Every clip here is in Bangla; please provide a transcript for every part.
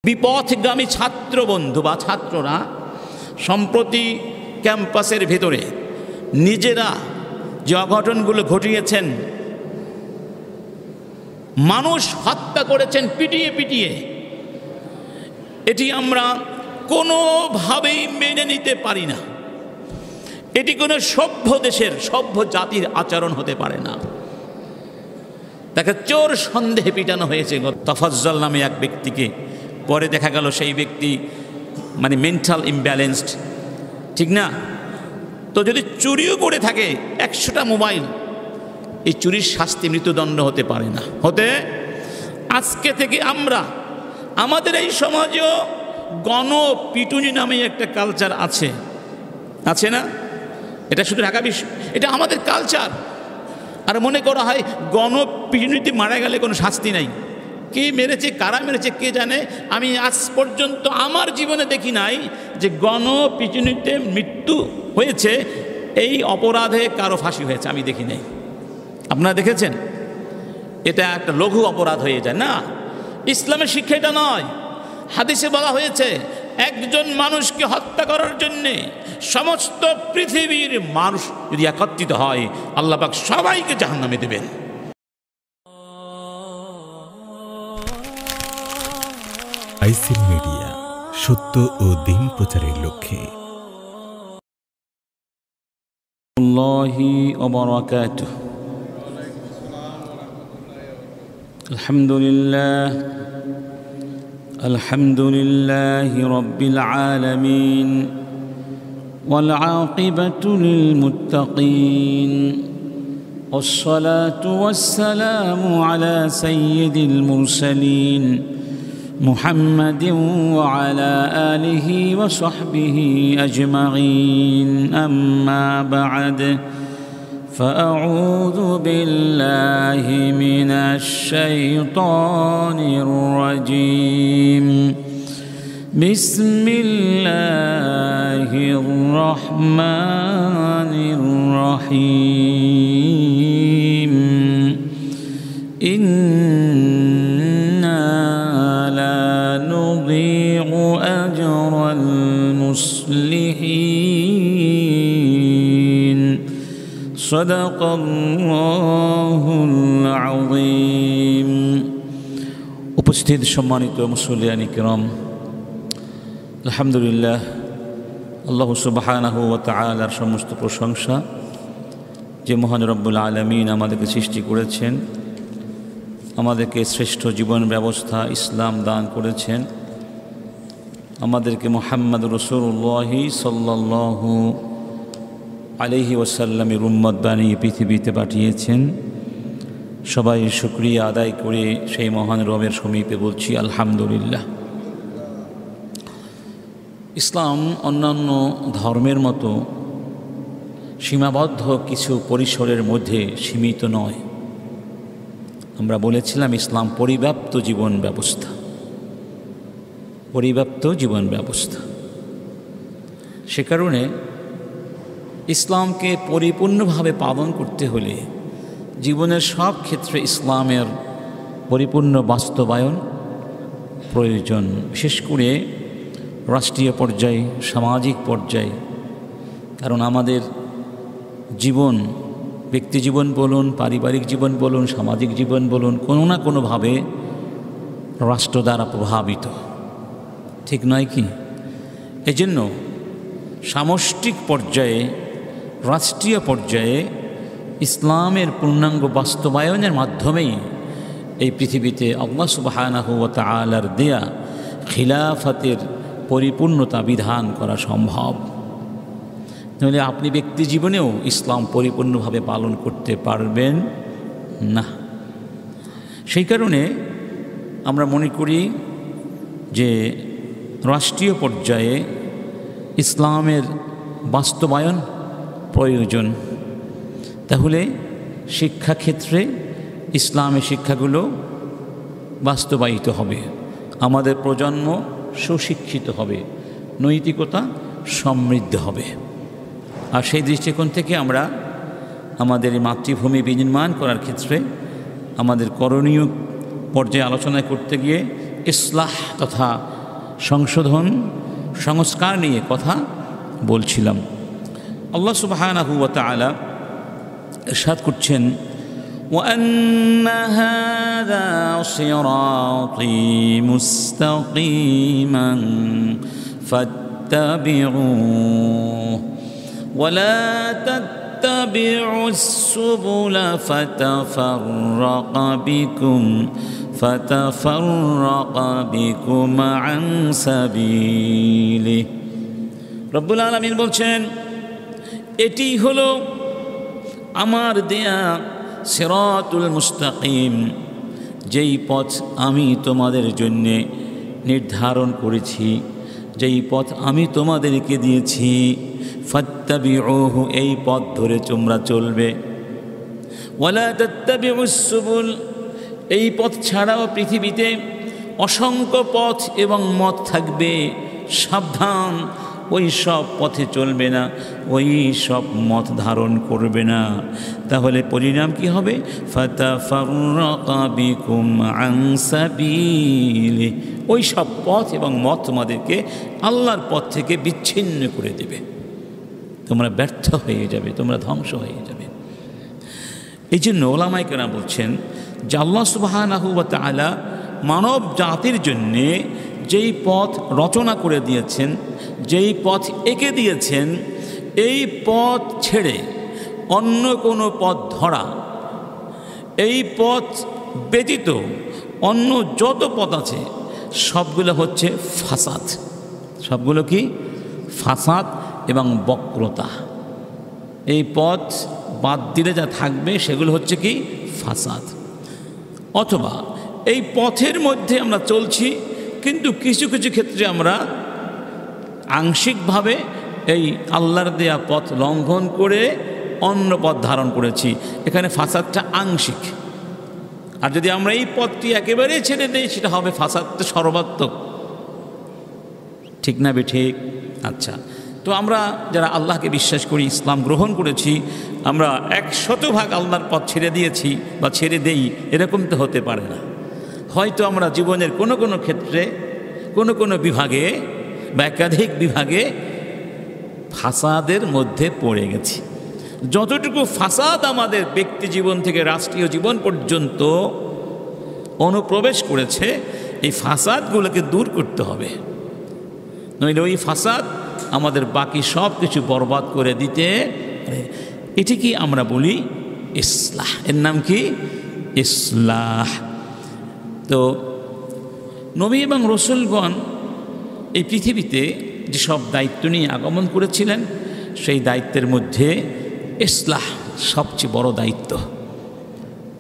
বিপথগামী ছাত্র বন্ধু বা ছাত্ররা সম্প্রতি ক্যাম্পাসের ভেতরে নিজেরা যে অঘটনগুলো ঘটিয়েছেন, মানুষ হত্যা করেছেন পিটিয়ে পিটিয়ে, এটি আমরা কোনোভাবেই মেনে নিতে পারি না। এটি কোনো সভ্য দেশের, সভ্য জাতির আচরণ হতে পারে না। তাকে চোর সন্দেহে পিটানো হয়েছে তফাজ্জল নামে এক ব্যক্তিকে। পরে দেখা গেল সেই ব্যক্তি মানে মেন্টাল ইমব্যালেন্সড, ঠিক না? তো যদি চুরিও করে থাকে 100টা মোবাইল, এই চুরির শাস্তি মৃত্যুদণ্ড হতে পারে না। আজকে থেকে আমরা আমাদের এই সমাজেও গণপিটুনি নামে একটা কালচার আছে, আছে না? এটা শুধু ঢাকা বিশ্ব, এটা আমাদের কালচার। আর মনে করা হয় গণপিটুনিতে মারা গেলে কোনো শাস্তি নাই। কে মেরেছে, কারা মেরেছে কে জানে। আমি আজ পর্যন্ত আমার জীবনে দেখি নাই যে গণপিটুনিতে মৃত্যু হয়েছে, এই অপরাধে কারো ফাঁসি হয়েছে, আমি দেখি নাই। আপনারা দেখেছেন? এটা একটা লঘু অপরাধ হয়ে যায় না। ইসলামের শিক্ষা এটা নয়। হাদিসে বলা হয়েছে একজন মানুষকে হত্যা করার জন্যে সমস্ত পৃথিবীর মানুষ যদি একত্রিত হয়, আল্লাহ পাক সবাইকে জাহান্নামে দেবেন। আইসিল মিডিয়া, সত্য ও দিন প্রচারের লক্ষ্যে। আল্লাহি ওয়া বারাকাতুহু। আলহামদুলিল্লাহ, আলহামদুলিল্লাহি রাব্বিল আলামিন ওয়াল আকিবাতু লিল মুত্তাকিন والصلاة والسلام على سيد المرسلين محمد وعلى آله وصحبه أجمعين. أما بعد، فأعوذ بالله من الشيطان الرجيم. بسم الله الرحمن الرحيم. إنا لا نضيع أجر المصلحين. صدق الله العظيم. উপস্থিত সম্মানিত মুসল্লিয়ান কিরাম, আলহামদুলিল্লাহ, আল্লাহ সুবহানাহু ওয়া তাআলার সমস্ত প্রশংসা যে মহান রব্বুল আলামিন আমাদেরকে সৃষ্টি করেছেন, আমাদেরকে শ্রেষ্ঠ জীবন ব্যবস্থা ইসলাম দান করেছেন, আমাদেরকে মুহাম্মদ রাসূলুল্লাহ সাল্লাল্লাহু আলাইহি ওয়াসাল্লামের উম্মত বানিয়ে পৃথিবীতে পাঠিয়েছেন। সবাই শুকরিয়া আদায় করে সেই মহান রবের সমীপে বলছি আলহামদুলিল্লাহ। ইসলাম অন্যান্য ধর্মের মতো সীমাবদ্ধ কিছু পরিসরের মধ্যে সীমিত নয়। আমরা বলেছিলাম ইসলাম পরিব্যাপ্ত জীবন ব্যবস্থা, পরিব্যাপ্ত জীবন ব্যবস্থা। সে কারণে ইসলামকে পরিপূর্ণভাবে পালন করতে হলে জীবনের সব ক্ষেত্রে ইসলামের পরিপূর্ণ বাস্তবায়ন প্রয়োজন। বিশেষ করে রাষ্ট্রীয় পর্যায়ে, সামাজিক পর্যায়ে। কারণ আমাদের জীবন, ব্যক্তি জীবন বলুন, পারিবারিক জীবন বলুন, সামাজিক জীবন বলুন, কোনো না কোনোভাবে রাষ্ট্র দ্বারা প্রভাবিত, ঠিক নয় কি? এজন্য সামষ্টিক পর্যায়ে, রাষ্ট্রীয় পর্যায়ে ইসলামের পূর্ণাঙ্গ বাস্তবায়নের মাধ্যমেই এই পৃথিবীতে আল্লাহ সুবহানাহু ওয়া তাআলার দেয়া খিলাফতের পরিপূর্ণতা বিধান করা সম্ভব। তাহলে আপনি ব্যক্তি জীবনেও ইসলাম পরিপূর্ণভাবে পালন করতে পারবেন না। সেই কারণে আমরা মনে করি যে রাষ্ট্রীয় পর্যায়ে ইসলামের বাস্তবায়ন প্রয়োজন। তাহলে শিক্ষাক্ষেত্রে ইসলামের শিক্ষাগুলো বাস্তবায়িত হবে, আমাদের প্রজন্ম সুশিক্ষিত হবে, নৈতিকতা সমৃদ্ধ হবে। আর সেই দৃষ্টিকোণ থেকে আমরা আমাদের মাতৃভূমি বিনির্মাণ করার ক্ষেত্রে আমাদের করণীয় পর্যায়ে আলোচনা করতে গিয়ে ইসলাহ তথা সংশোধন সংস্কার নিয়ে কথা বলছিলাম। আল্লাহ সুবহানাহু ওয়া তাআলা ইরশাদ করছেন, وَأَنَّ هَذَا صِرَاطِي مُسْتَقِيمًا فَاتَّبِعُوهُ وَلَا تَتَّبِعُوا السُّبُلَ فَتَفَرَّقَ بِكُمْ عَنْ سَبِيلِهِ। রব্বুল আলামিন বলছেন, এটি হলো আমার দেয়া সিরাতুল মুস্তাকিম, যেই পথ আমি তোমাদের জন্যে নির্ধারণ করেছি, যেই পথ আমি তোমাদেরকে দিয়েছি। ফাত্তাবিউহু, এই পথ ধরে তোমরা চলবে। ওয়ালা তাত্তাবিউস সুবুল, এই পথ ছাড়াও পৃথিবীতে অসংখ্য পথ এবং মত থাকবে, সাবধান, ওই সব পথে চলবে না, ওই সব মত ধারণ করবে না। তাহলে পরিণাম কি হবে? ফাতাফাররাকা বিকুম আন সাবিলি, ওই সব পথ এবং মত তোমাদেরকে আল্লাহর পথ থেকে বিচ্ছিন্ন করে দেবে, তোমরা ব্যর্থ হয়ে যাবে, তোমরা ধ্বংস হয়ে যাবে। এই জন্য ওলামায়ে কেরাম বলছেন যে আল্লাহ সুবহানাহু ওয়া তাআলা মানব জাতির জন্যে যেই পথ রচনা করে দিয়েছেন, যেই পথ এঁকে দিয়েছেন, এই পথ ছেড়ে অন্য কোনো পথ ধরা, এই পথ ব্যতীত অন্য যত পথ আছে সবগুলো হচ্ছে ফাসাদ। সবগুলো কি? ফাসাদ এবং বক্রতা। এই পথ বাদ দিলে যা থাকবে সেগুলো হচ্ছে কি? ফাসাদ। অথবা এই পথের মধ্যে আমরা চলছি, কিন্তু কিছু কিছু ক্ষেত্রে আমরা আংশিকভাবে এই আল্লাহর দেয়া পথ লঙ্ঘন করে অন্য পথ ধারণ করেছি, এখানে ফাসাদটা আংশিক। আর যদি আমরা এই পথটি একেবারেই ছেড়ে দিই, সেটা হবে ফাসাদটা সর্বাত্মক। ঠিক না বে ঠিক? আচ্ছা, তো আমরা যারা আল্লাহকে বিশ্বাস করি, ইসলাম গ্রহণ করেছি, আমরা 100% আল্লাহর পথ ছেড়ে দিয়েছি বা ছেড়ে দেই, এরকম তো হতে পারে না। হয়তো আমরা জীবনের কোনো কোনো ক্ষেত্রে, কোনো কোনো বিভাগে বা একাধিক বিভাগে ফাসাদের মধ্যে পড়ে গেছি। যতটুকু ফাসাদ আমাদের ব্যক্তি জীবন থেকে রাষ্ট্রীয় জীবন পর্যন্ত অনুপ্রবেশ করেছে, এই ফাসাদগুলোকে দূর করতে হবে, নইলে ওই ফাসাদ আমাদের বাকি সব কিছু বরবাদ করে দিতে পারে। এটি কি আমরা বলি ইসলাহ, এর নাম কি? ইসলাহ। তো নবী এবং রসুলগণ এই পৃথিবীতে যেসব দায়িত্ব নিয়ে আগমন করেছিলেন, সেই দায়িত্বের মধ্যে ইসলাহ সবচেয়ে বড় দায়িত্ব।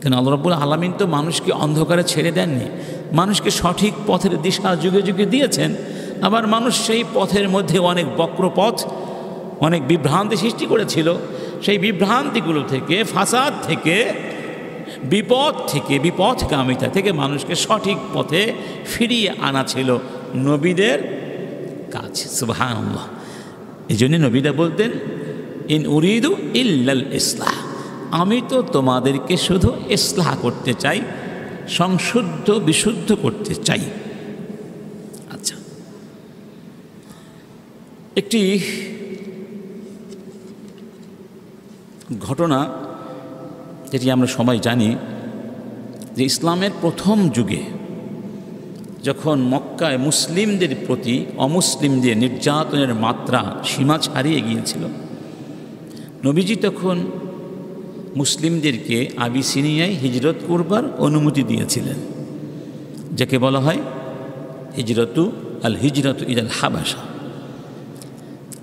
কেন আল্লাহ রাব্বুল আলামিন তো মানুষকে অন্ধকারে ছেড়ে দেননি, মানুষকে সঠিক পথের দিশা যুগে যুগে দিয়েছেন। আবার মানুষ সেই পথের মধ্যে অনেক বক্রপথ, অনেক বিভ্রান্তি সৃষ্টি করেছিল। সেই বিভ্রান্তিগুলো থেকে, ফাসাদ থেকে, বিপদ থেকে, বিপথগামিতা থেকে মানুষকে সঠিক পথে ফিরিয়ে আনা ছিল নবীদের কাজ। সুবহানাল্লাহ। এই জন্য নবীরা বলতেন, ইন উরিদু ইল্লাল ইসলাহ, আমি তো তোমাদেরকে শুধু ইসলাহ করতে চাই, সংশুদ্ধ বিশুদ্ধ করতে চাই। আচ্ছা, একটি ঘটনা যেটি আমরা সবাই জানি, যে ইসলামের প্রথম যুগে যখন মক্কায় মুসলিমদের প্রতি অমুসলিমদের নির্যাতনের মাত্রা সীমা ছাড়িয়ে গিয়েছিল, নবীজি তখন মুসলিমদেরকে আবিসিনিয়ায় হিজরত করবার অনুমতি দিয়েছিলেন, যাকে বলা হয় হিজরতু ইলাল হাবাসা।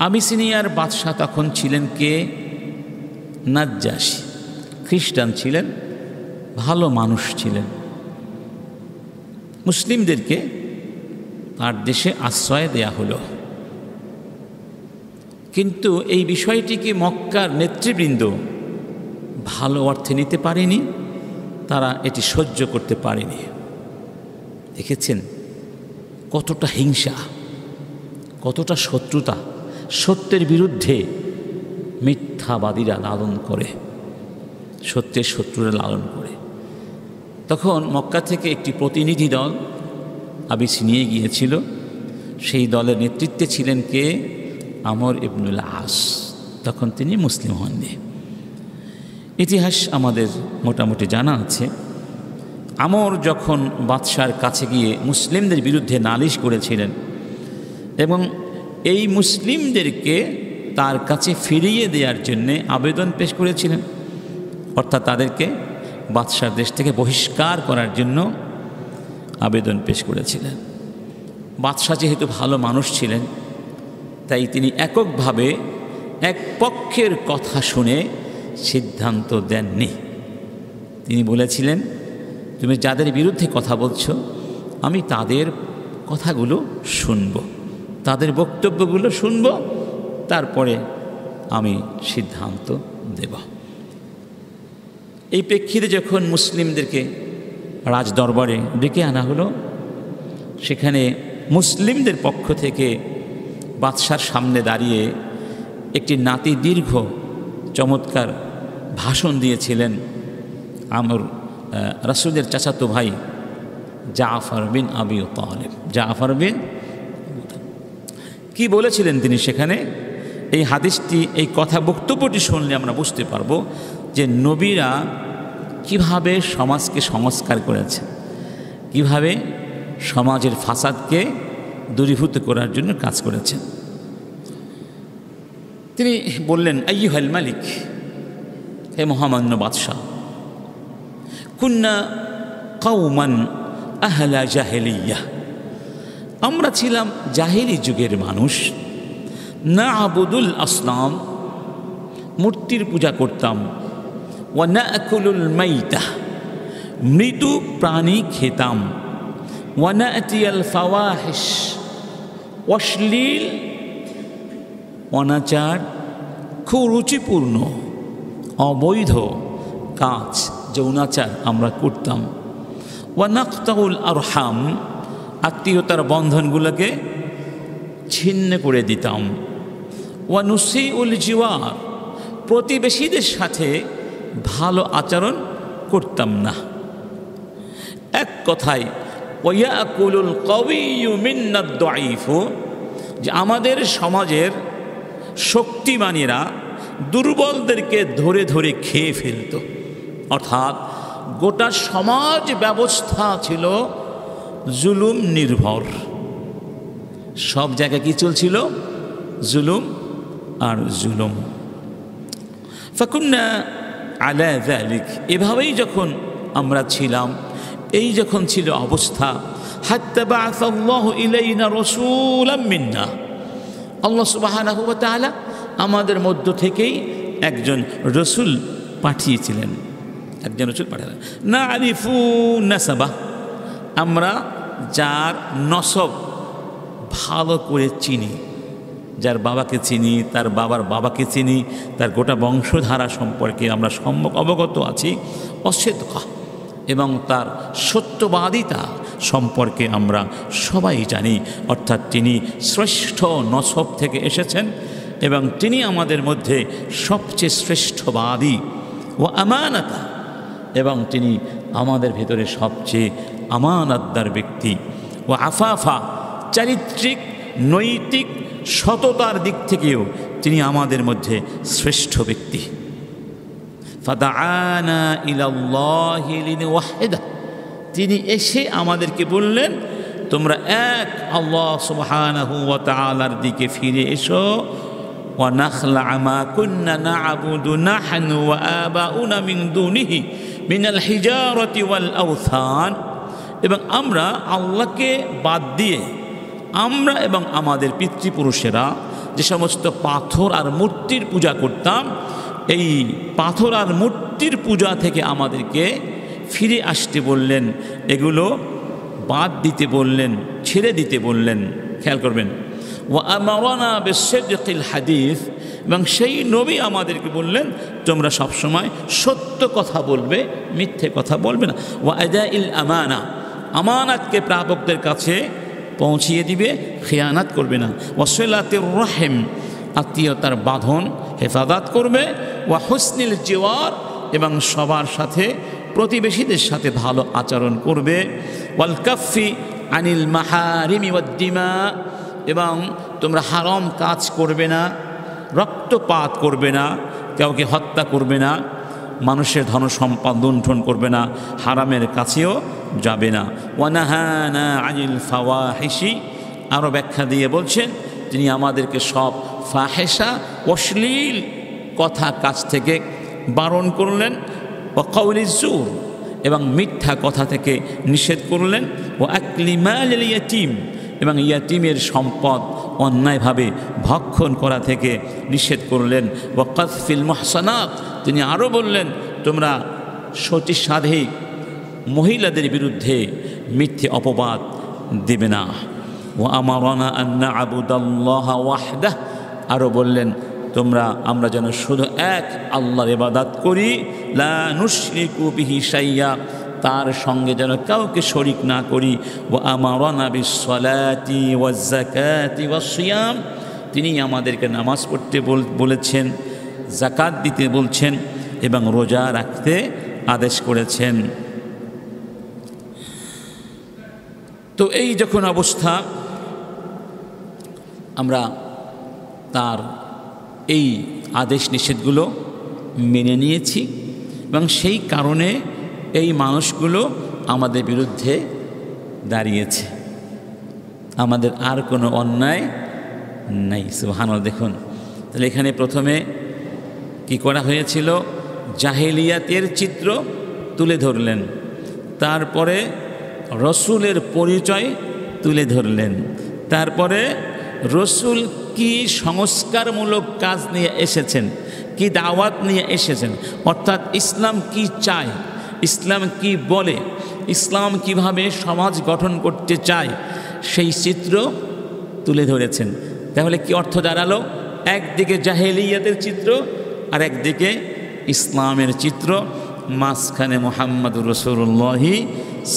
আবিসিনিয়ার বাদশাহ তখন ছিলেন কে? নাজ্জাশী। খ্রিস্টান ছিলেন, ভালো মানুষ ছিলেন। মুসলিমদেরকে তার দেশে আশ্রয় দেয়া হলো, কিন্তু এই বিষয়টিকে মক্কার নেতৃবৃন্দ ভালো অর্থে নিতে পারেনি, তারা এটি সহ্য করতে পারেনি। দেখেছেন কতটা হিংসা, কতটা শত্রুতা সত্যের বিরুদ্ধে মিথ্যাবাদীরা লালন করে, সত্যের শত্রুরা লালন করে। তখন মক্কা থেকে একটি প্রতিনিধি দল আবিসিনিয়ায় গিয়েছিল, সেই দলের নেতৃত্বে ছিলেন কে? আমর ইবনুল আস। তখন তিনি মুসলিম হননি। ইতিহাস আমাদের মোটামুটি জানা আছে। আমর যখন বাদশার কাছে গিয়ে মুসলিমদের বিরুদ্ধে নালিশ করেছিলেন এবং এই মুসলিমদেরকে তার কাছে ফিরিয়ে দেওয়ার জন্যে আবেদন পেশ করেছিলেন, অর্থাৎ তাদেরকে বাদশার দেশ থেকে বহিষ্কার করার জন্য আবেদন পেশ করেছিলেন। বাদশাহ যেহেতু ভালো মানুষ ছিলেন, তাই তিনি এককভাবে এক পক্ষের কথা শুনে সিদ্ধান্ত দেননি। তিনি বলেছিলেন, তুমি যাদের বিরুদ্ধে কথা বলছো আমি তাদের কথাগুলো শুনব, তাদের বক্তব্যগুলো শুনব, তারপরে আমি সিদ্ধান্ত দেব। এই প্রেক্ষিতে যখন মুসলিমদেরকে রাজদরবারে ডেকে আনা হলো, সেখানে মুসলিমদের পক্ষ থেকে বাদশার সামনে দাঁড়িয়ে একটি নাতি দীর্ঘ চমৎকার ভাষণ দিয়েছিলেন আমর রাসূলের চাচাতো ভাই জাফর বিন আবি তালেব। জাফর বিন কি বলেছিলেন তিনি সেখানে? এই হাদিসটি, এই কথা বক্তব্যটি শুনলে আমরা বুঝতে পারবো যে নবীরা কিভাবে সমাজকে সংস্কার করেছেন, কিভাবে সমাজের ফাসাদকে দূরীভূত করার জন্য কাজ করেছেন। তিনি বললেন, আইয়ুহাল মালিক, হে মহামান্য বাদশাহ, কুন্না কওমান আহলা জাহেলিয়া, আমরা ছিলাম জাহেলি যুগের মানুষ। না আবুদুল আসনাম, মূর্তির পূজা করতাম। ওয়া নাকুলুল মাইতা, মৃদু প্রাণী খেতাম। ওয়া নাতিয়াল ফাওয়াহিশ, অশ্লীল অনাচার, কুরুচিপূর্ণ অবৈধ কাজ, যৌনাচার আমরা করতাম। ওয়া নাকতাউল আরহাম, আত্মীয়তার বন্ধনগুলোকে ছিন্ন করে দিতাম। ওয়া নুসিউল জিওয়ার, প্রতিবেশীদের সাথে ভালো আচরণ করতাম না। এক কথায় ওয়ায়াকুলুল কাওয়িয়্যু মিন্নাদ দাঈফ, যে আমাদের সমাজের শক্তিমানেরা দুর্বলদেরকে ধরে ধরে খেয়ে ফেলত। অর্থাৎ গোটা সমাজ ব্যবস্থা ছিল জুলুম নির্ভর। সব জায়গায় কি চলছিল? জুলুম আর জুলুম। ফাকুন্না আলা যালিক, এভাবেই যখন আমরা ছিলাম, এই যখন ছিল অবস্থা, হাত্তা বাআসাল্লাহু ইলাইনা রাসূলাম মিন্না, আল্লাহ সুবহানাহু ওয়া তাআলা আমাদের মধ্য থেকেই একজন রসুল পাঠিয়েছিলেন, একজন রসুল পাঠালেন। নারিফু নাসাবা, আমরা যার নসব ভালো করে চিনি, যার বাবাকে চিনি, তার বাবার বাবাকে চিনি, তার গোটা বংশধারা সম্পর্কে আমরা সম্যক অবগত আছি। অসিদকা, এবং তার সত্যবাদিতা সম্পর্কে আমরা সবাই জানি। অর্থাৎ তিনি শ্রেষ্ঠ নসব থেকে এসেছেন এবং তিনি আমাদের মধ্যে সবচেয়ে শ্রেষ্ঠবাদী। ও আমানাতা, এবং তিনি আমাদের ভেতরে সবচেয়ে আমানতদার ব্যক্তি। ও আফাফা, চারিত্রিক নৈতিক সততার দিক থেকেও তিনি আমাদের মধ্যে শ্রেষ্ঠ ব্যক্তি। ফাদাআনা ইলাল্লাহি লিনুওয়াহিদা, তিনি এসে আমাদেরকে বললেন, তোমরা এক আল্লাহ সুবহানাহু ওয়া তাআলার দিকে ফিরে এসো। ওয়া নাখলা মা কুন্না না'বুদু নাহনু ওয়া আবাউনা মিন দুনিহি মিনাল হিজারাতি ওয়াল আওথান, এবং আমরা আল্লাহকে বাদ দিয়ে, আমরা এবং আমাদের পিতৃপুরুষেরা যে সমস্ত পাথর আর মূর্তির পূজা করতাম, এই পাথর আর মূর্তির পূজা থেকে আমাদেরকে ফিরে আসতে বললেন, এগুলো বাদ দিতে বললেন, ছেড়ে দিতে বললেন। খেয়াল করবেন, ওয়া আমারানা বিসিদকিল হাদিস, এবং সেই নবী আমাদেরকে বললেন তোমরা সবসময় সত্য কথা বলবে, মিথ্যে কথা বলবে না। ওয়া আদাইল আমানা, আমানাতকে প্রাপকদের কাছে পৌঁছিয়ে দিবে, খেয়ানাত করবে না। ওয়া সিলাতির রহিম, আত্মীয়তার বাঁধন হেফাজত করবে। ওয়া হুসনিল জিওয়ার, এবং সবার সাথে প্রতিবেশীদের সাথে ভালো আচরণ করবে। ওয়াল কাফি আনিল মাহারিমি ওয়াদ দিমা, এবং তোমরা হারাম কাজ করবে না, রক্তপাত করবে না, কাউকে হত্যা করবে না, মানুষের ধন সম্পদ লুণ্ঠন করবে না, হারামের কাছেও যাবে না। ওয়ানাহানা আনিল ফাওয়াহিশি, আরও ব্যাখ্যা দিয়ে বলছেন তিনি আমাদেরকে সব ফাহেসা অশ্লীল কথা কাজ থেকে বারণ করলেন। ও কাউলিজ জুর, এবং মিথ্যা কথা থেকে নিষেধ করলেন। ও আকলি মালিল ইয়াতীম, এবং ইয়াতীমের সম্পদ অন্যায়ভাবে ভক্ষণ করা থেকে নিষেধ করলেন। ও কাযফিল মুহসানাত, তিনি আরও বললেন তোমরা সতীসাধী মহিলাদের বিরুদ্ধে মিথ্যে অপবাদ দেবে না। ও আমারানা আন না'বুদাল্লাহ ওয়াহদাহ, আরও বললেন আমরা যেন শুধু এক আল্লাহর ইবাদত করি, লা নুশরিকু বিহি শাইয়্যা, তার সঙ্গে যেন কাউকে শরিক না করি। ও আমারানা বিসসালাতি ওয়াজ যাকাতি ওয়াস সিয়াম, তিনি আমাদেরকে নামাজ পড়তে বলেছেন, যাকাত দিতে বলছেন এবং রোজা রাখতে আদেশ করেছেন। তো এই যখন অবস্থা, আমরা তার এই আদেশ নিষেধগুলো মেনে নিয়েছি এবং সেই কারণে এই মানুষগুলো আমাদের বিরুদ্ধে দাঁড়িয়েছে, আমাদের আর কোনো অন্যায় নাই। সুবহানাল্লাহ। দেখুন তাহলে এখানে প্রথমে কি করা হয়েছিল, জাহেলিয়াতের চিত্র তুলে ধরলেন, তারপরে রসুলের পরিচয় তুলে ধরলেন, তারপরে রসুল কি সংস্কারমূলক কাজ নিয়ে এসেছেন, কি দাওয়াত নিয়ে এসেছেন, অর্থাৎ ইসলাম কি চায়, ইসলাম কি বলে, ইসলাম কিভাবে সমাজ গঠন করতে চায়, সেই চিত্র তুলে ধরেছেন। তাহলে কি অর্থ দাঁড়ালো, একদিকে জাহেলিয়াতের চিত্র আর একদিকে ইসলামের চিত্র, মাঝখানে মুহাম্মদুর রাসূলুল্লাহ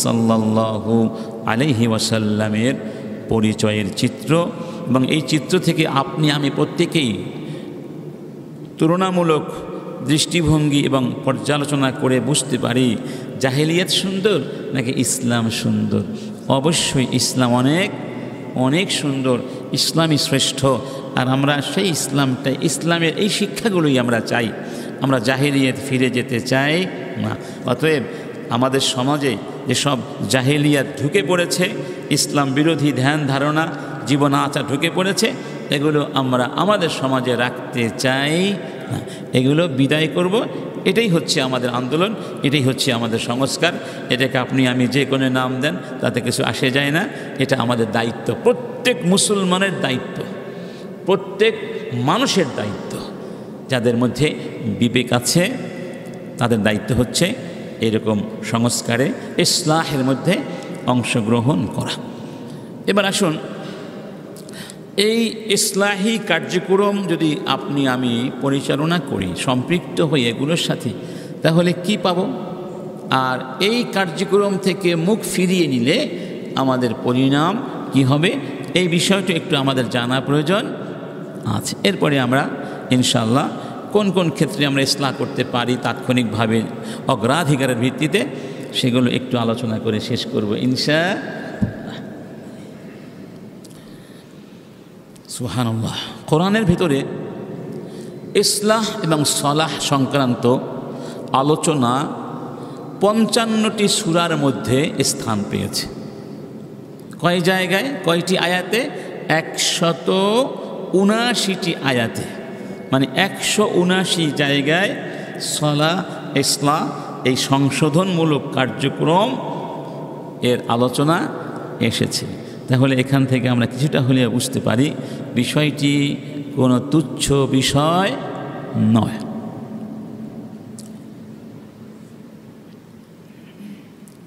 সাল্লাল্লাহু আলাইহি ওয়াসাল্লামের পরিচয়ের চিত্র। এবং এই চিত্র থেকে আপনি আমি প্রত্যেকেই তুলনামূলক দৃষ্টিভঙ্গি এবং পর্যালোচনা করে বুঝতে পারি জাহেলিয়াত সুন্দর নাকি ইসলাম সুন্দর। অবশ্যই ইসলাম অনেক অনেক সুন্দর, ইসলামই শ্রেষ্ঠ। আর আমরা সেই ইসলামটাই, ইসলামের এই শিক্ষাগুলোই আমরা চাই, আমরা জাহেলিয়াত ফিরে যেতে চাই না। অতএব আমাদের সমাজে যেসব জাহেলিয়াত ঢুকে পড়েছে, ইসলাম বিরোধী ধ্যান ধারণা জীবন আচার ঢুকে পড়েছে, এগুলো আমরা আমাদের সমাজে রাখতে চাই না, এগুলো বিদায় করব। এটাই হচ্ছে আমাদের আন্দোলন, এটাই হচ্ছে আমাদের সংস্কার। এটাকে আপনি আমি যে কোনো নাম দেন তাতে কিছু আসে যায় না, এটা আমাদের দায়িত্ব, প্রত্যেক মুসলমানের দায়িত্ব, প্রত্যেক মানুষের দায়িত্ব। যাদের মধ্যে বিবেক আছে তাদের দায়িত্ব হচ্ছে এরকম সংস্কারে, ইসলাহের মধ্যে অংশগ্রহণ করা। এবার আসুন, এই ইসলাহি কার্যক্রম যদি আপনি আমি পরিচালনা করি, সম্পৃক্ত হই এগুলোর সাথে, তাহলে কি পাবো? আর এই কার্যক্রম থেকে মুখ ফিরিয়ে নিলে আমাদের পরিণাম কি হবে, এই বিষয়টা একটু আমাদের জানা প্রয়োজন আছে। এরপরে আমরা ইনশাআল্লাহ কোন কোন ক্ষেত্রে আমরা ইসলাহ করতে পারি তাৎক্ষণিকভাবে অগ্রাধিকারের ভিত্তিতে, সেগুলো একটু আলোচনা করে শেষ করব ইনশাআল্লাহ। সুবহানাল্লাহ। কোরআনের ভিতরে ইসলাহ এবং সলাহ সংক্রান্ত আলোচনা 55টি সূরার মধ্যে স্থান পেয়েছে। কয় জায়গায়, কয়টি আয়াতে? 179টি আয়াতে, মানে 179 জায়গায় সলাহ, ইসলাহ, এই সংশোধনমূলক কার্যক্রম এর আলোচনা এসেছে। তাহলে এখান থেকে আমরা কিছুটা হলেও বুঝতে পারি বিষয়টি কোনো তুচ্ছ বিষয় নয়।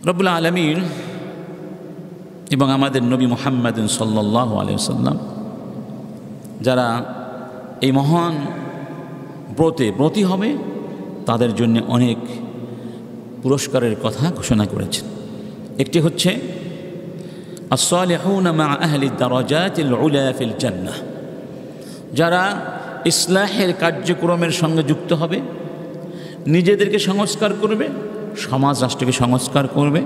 রব্বুল আলামিন এবং আমাদের নবী মুহাম্মদ সাল্লাল্লাহু আলাইহি ওয়াসাল্লাম যারা এই মহান ব্রতী হবে তাদের জন্য অনেক পুরস্কারের কথা ঘোষণা করেছেন। একটি হচ্ছে as-salihuna ma'a ahli ad-darajatil 'ula fil jannah, যারা ইসলাহের কার্যক্রমের সঙ্গে যুক্ত হবে, নিজেদেরকে সংস্কার করবে, সমাজ রাষ্ট্রকে সংস্কার করবে,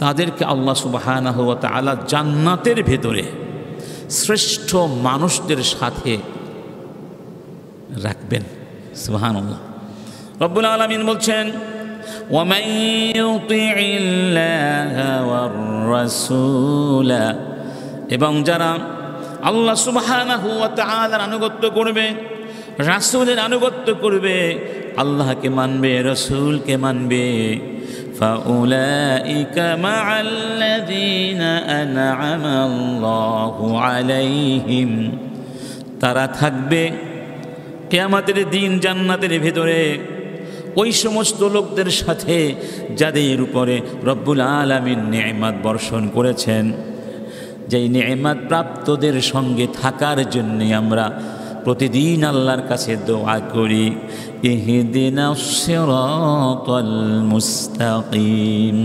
তাদেরকে আল্লাহ সুবহানাহু ওয়া তাআলা জান্নাতের ভেতরে শ্রেষ্ঠ মানুষদের সাথে রাখবেন। সুবহানাল্লাহ। রব্বুল আলামিন বলছেন ওয়ামান ইউতিইল্লাহা ওয়ার রাসূলা, এবং যারা আল্লাহ সুবহানাহু ওয়া তাআলার আনুগত্য করবে, রাসূলের আনুগত্য করবে, আল্লাহকে মানবে, রাসূলকে মানবে, ফাউলাইকা মাআল্লাযীনা আনআমা আল্লাহু আলাইহিম, তারা থাকবে কিয়ামতের দিন জান্নাতের ভেতরে ওই সমস্ত লোকদের সাথে যাদের উপরে রব্বুল আলামিন নেয়ামত বর্ষণ করেছেন। যেই নেয়ামত প্রাপ্তদের সঙ্গে থাকার জন্য আমরা প্রতিদিন আল্লাহর কাছে দোয়া করি, ইহদিনাস সিরাতাল মুস্তাকিম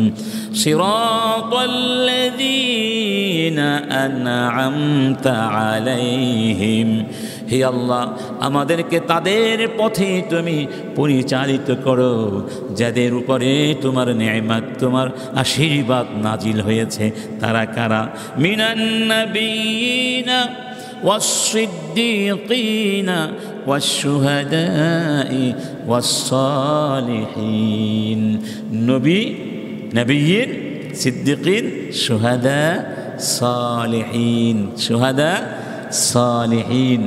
সিরাতাল্লাযীনা আনআমতা আলাইহিম। হে আল্লাহ, আমাদেরকে তাদের পথে তুমি পরিচালিত করো যাদের উপরে তোমার নেয়ামত, তোমার আশীর্বাদ নাজিল হয়েছে। তারা কারা? মিনান নাবিয়িনা والصديقين والشهداء والصالحين। নবী, নবিয়্যিন, সিদ্দিকিন, শুহাদা, সালিহিন। শুহাদা, সালিহিন,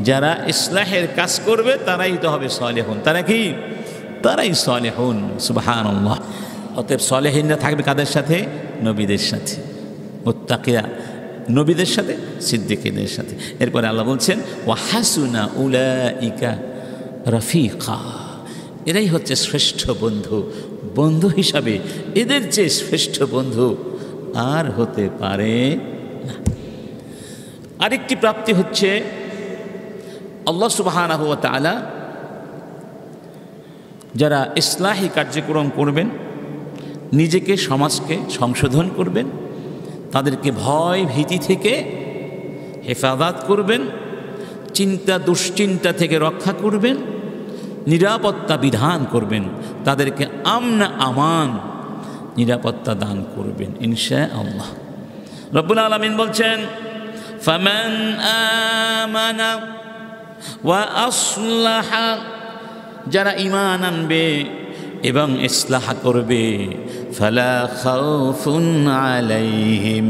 যারা ইসলাহের কাজ করবে তারাই তো হবে সালেহুন। তারা কি? তারাই সালেহুন। সুবহানাল্লাহ। অতএব সালেহিনরা থাকবে কাদের সাথে? নবীদের সাথে। মুত্তাকিরা নবীদের সাথে, সিদ্দিকীদের সাথে। এরপরে আল্লাহ বলছেন ওয়া হাসুনা উলাইকা রাফিকা, এরাই হচ্ছে শ্রেষ্ঠ বন্ধু। বন্ধু হিসাবে এদের চেয়ে শ্রেষ্ঠ বন্ধু আর হতে পারে না। আরেকটি প্রাপ্তি হচ্ছে আল্লাহ সুবহানাহু ওয়া তাআলা যারা ইসলাহি কার্যক্রম করবেন, নিজেকে সমাজকে সংশোধন করবেন, তাদেরকে ভয় ভীতি থেকে হেফাজত করবেন, চিন্তা দুশ্চিন্তা থেকে রক্ষা করবেন, নিরাপত্তা বিধান করবেন, তাদেরকে আমনা আমান নিরাপত্তা দান করবেন ইনশাআল্লাহ। রব্বুল আলামিন বলছেন ফামান আমানা ওয়া আসলাহা, যারা ঈমান আনবে এবং ইসলাহ করবে, ফালা খাউফুন আলাইহিম,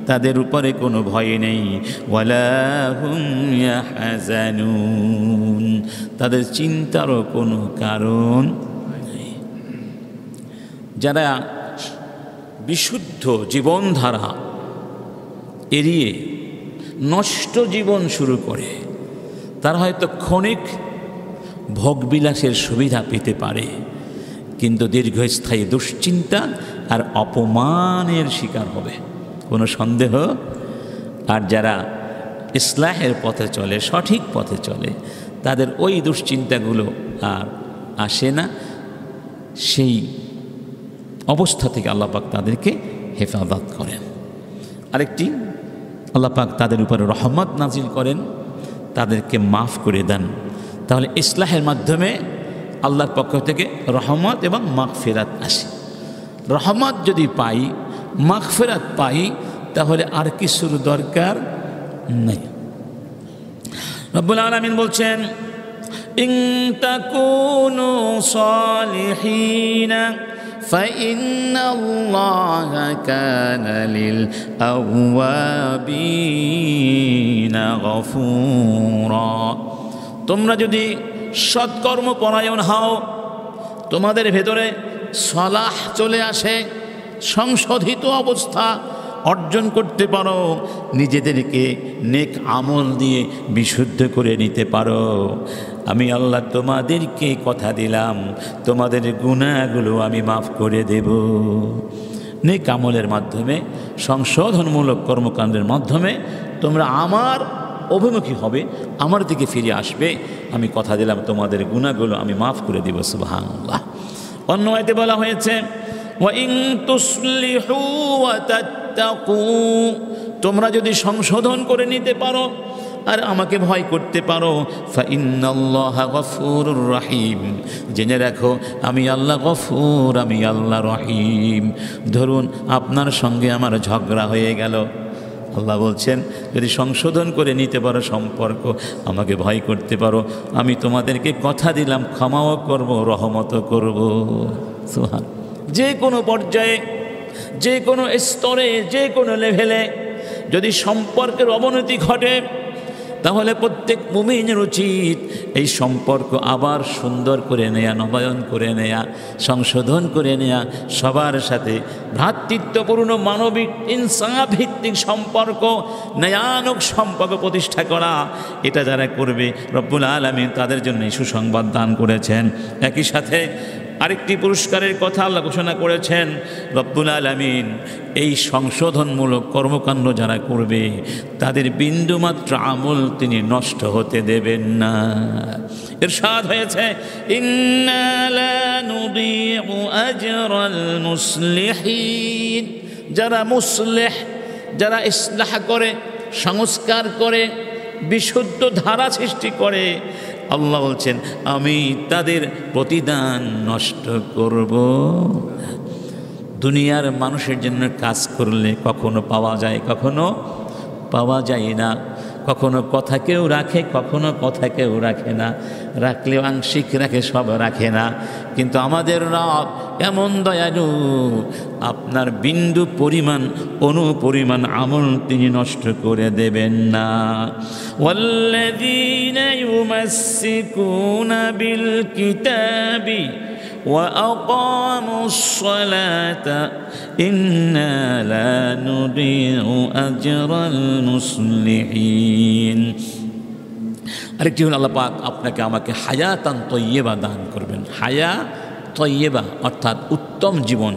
তাদের উপরে কোনো ভয় নেই, ওয়ালা হুম ইয়াহজানুন, তাদের চিন্তারও কোনো কারণ নেই। যারা বিশুদ্ধ জীবনধারা এড়িয়ে নষ্ট জীবন শুরু করে, তারা হয়তো ক্ষণিক ভোগবিলাসের সুবিধা পেতে পারে, কিন্তু দীর্ঘস্থায়ী দুশ্চিন্তা আর অপমানের শিকার হবে, কোনো সন্দেহ। আর যারা ইসলাহের পথে চলে, সঠিক পথে চলে, তাদের ওই দুশ্চিন্তাগুলো আর আসে না। সেই অবস্থা থেকে আল্লাহ পাক তাদেরকে হেফাজত করেন। আরেকটি, আল্লাহ পাক তাদের উপরে রহমত নাজিল করেন, তাদেরকে মাফ করে দেন। তাহলে ইসলাহের মাধ্যমে আল্লাহর পক্ষ থেকে রহমত এবং মাগফিরাত আসে। রহমত যদি পাই, মাগফিরাত পাই, তাহলে আর কিছুর দরকার নেই। রব্বুল আলামিন বলছেন ইন তাকুনু সালিহিনা ফাইন্নাল্লাহা কানা লিল আওয়াবিনা গফুরা। তোমরা যদি সৎকর্মপরায়ণ হও, তোমাদের ভেতরে সালাহ চলে আসে, সংশোধিত অবস্থা অর্জন করতে পারো, নিজেদেরকে নেক আমল দিয়ে বিশুদ্ধ করে নিতে পারো, আমি আল্লাহ তোমাদেরকে কথা দিলাম, তোমাদের গুনাহগুলো আমি মাফ করে দেব। নেক আমলের মাধ্যমে, সংশোধনমূলক কর্মকাণ্ডের মাধ্যমে তোমরা আমার অভিমুখী হবে, আমার দিকে ফিরে আসবে, আমি কথা দিলাম তোমাদের গুনাহগুলো আমি মাফ করে দিব। সুবহানাল্লাহ। অন্য আয়াতে বলা হয়েছে ওয়া ইন তুসলিহু ওয়া তাত্তাকু, তোমরা যদি সংশোধন করে নিতে পারো আর আমাকে ভয় করতে পারো, ফাইন্নাল্লাহা গফুরুর রহিম, জেনে রাখো আমি আল্লাহ গফুর, আমি আল্লাহ রহিম। ধরুন আপনার সঙ্গে আমার ঝগড়া হয়ে গেল, আল্লাহ বলছেন যদি সংশোধন করে নিতে পারো সম্পর্ক, আমাকে ভয় করতে পারো, আমি তোমাদেরকে কথা দিলাম ক্ষমাও করব, রহমতও করব। সুবহান। যে কোনো পর্যায়ে, যে কোনো স্তরে, যে কোনো লেভেলে যদি সম্পর্কের অবনতি ঘটে, তাহলে প্রত্যেক মুমিনের উচিত এই সম্পর্ক আবার সুন্দর করে নেয়া, নবায়ন করে নেয়া, সংশোধন করে নেয়া, সবার সাথে ভ্রাতৃত্বপূর্ণ মানবিক ইনসাফ ভিত্তিক সম্পর্ক, ন্যায়ানুগ সম্পর্ক প্রতিষ্ঠা করা। এটা যারা করবে রব্বুল আলামিন তাদের জন্য সুসংবাদ দান করেছেন। একই সাথে আরেকটি পুরস্কারের কথা আল্লাহ ঘোষণা করেছেন, রব্বুল আলামিন এই সংশোধনমূলক কর্মকাণ্ড যারা করবে তাদের বিন্দুমাত্র আমল তিনি নষ্ট হতে দেবেন না। ইরশাদ হয়েছে, ইন্না লা নুদিউ আজরাল মুসলিহিন। যারা মুসলিহ, যারা ইসলাহ করে, সংস্কার করে, বিশুদ্ধ ধারা সৃষ্টি করে, আল্লাহ বলছেন আমি তাদের প্রতিদান নষ্ট করব। দুনিয়ার মানুষের জন্য কাজ করলে কখনো পাওয়া যায়, কখনো পাওয়া যায় না। কখনো কথা কেউ রাখে, কখনো কথা কেউ রাখে না। রাখলেও আংশিক রাখে, সব রাখে না। কিন্তু আমাদের রব এমন দয়ালু, আপনার বিন্দু পরিমাণ, অনুপরিমাণ আমল তিনি নষ্ট করে দেবেন না। ওয়াল্লাযীনা ইউমাসসিকুনা বিল কিতাবি وأقاموا الصلاة إنا لا نضيع أجر المصلحين। আরেকটি হল আল্লাহ পাক আপনাকে আমাকে হায়াতান তয়্যিবা দান করবেন। হায়া তয়্যিবা অর্থাৎ উত্তম জীবন,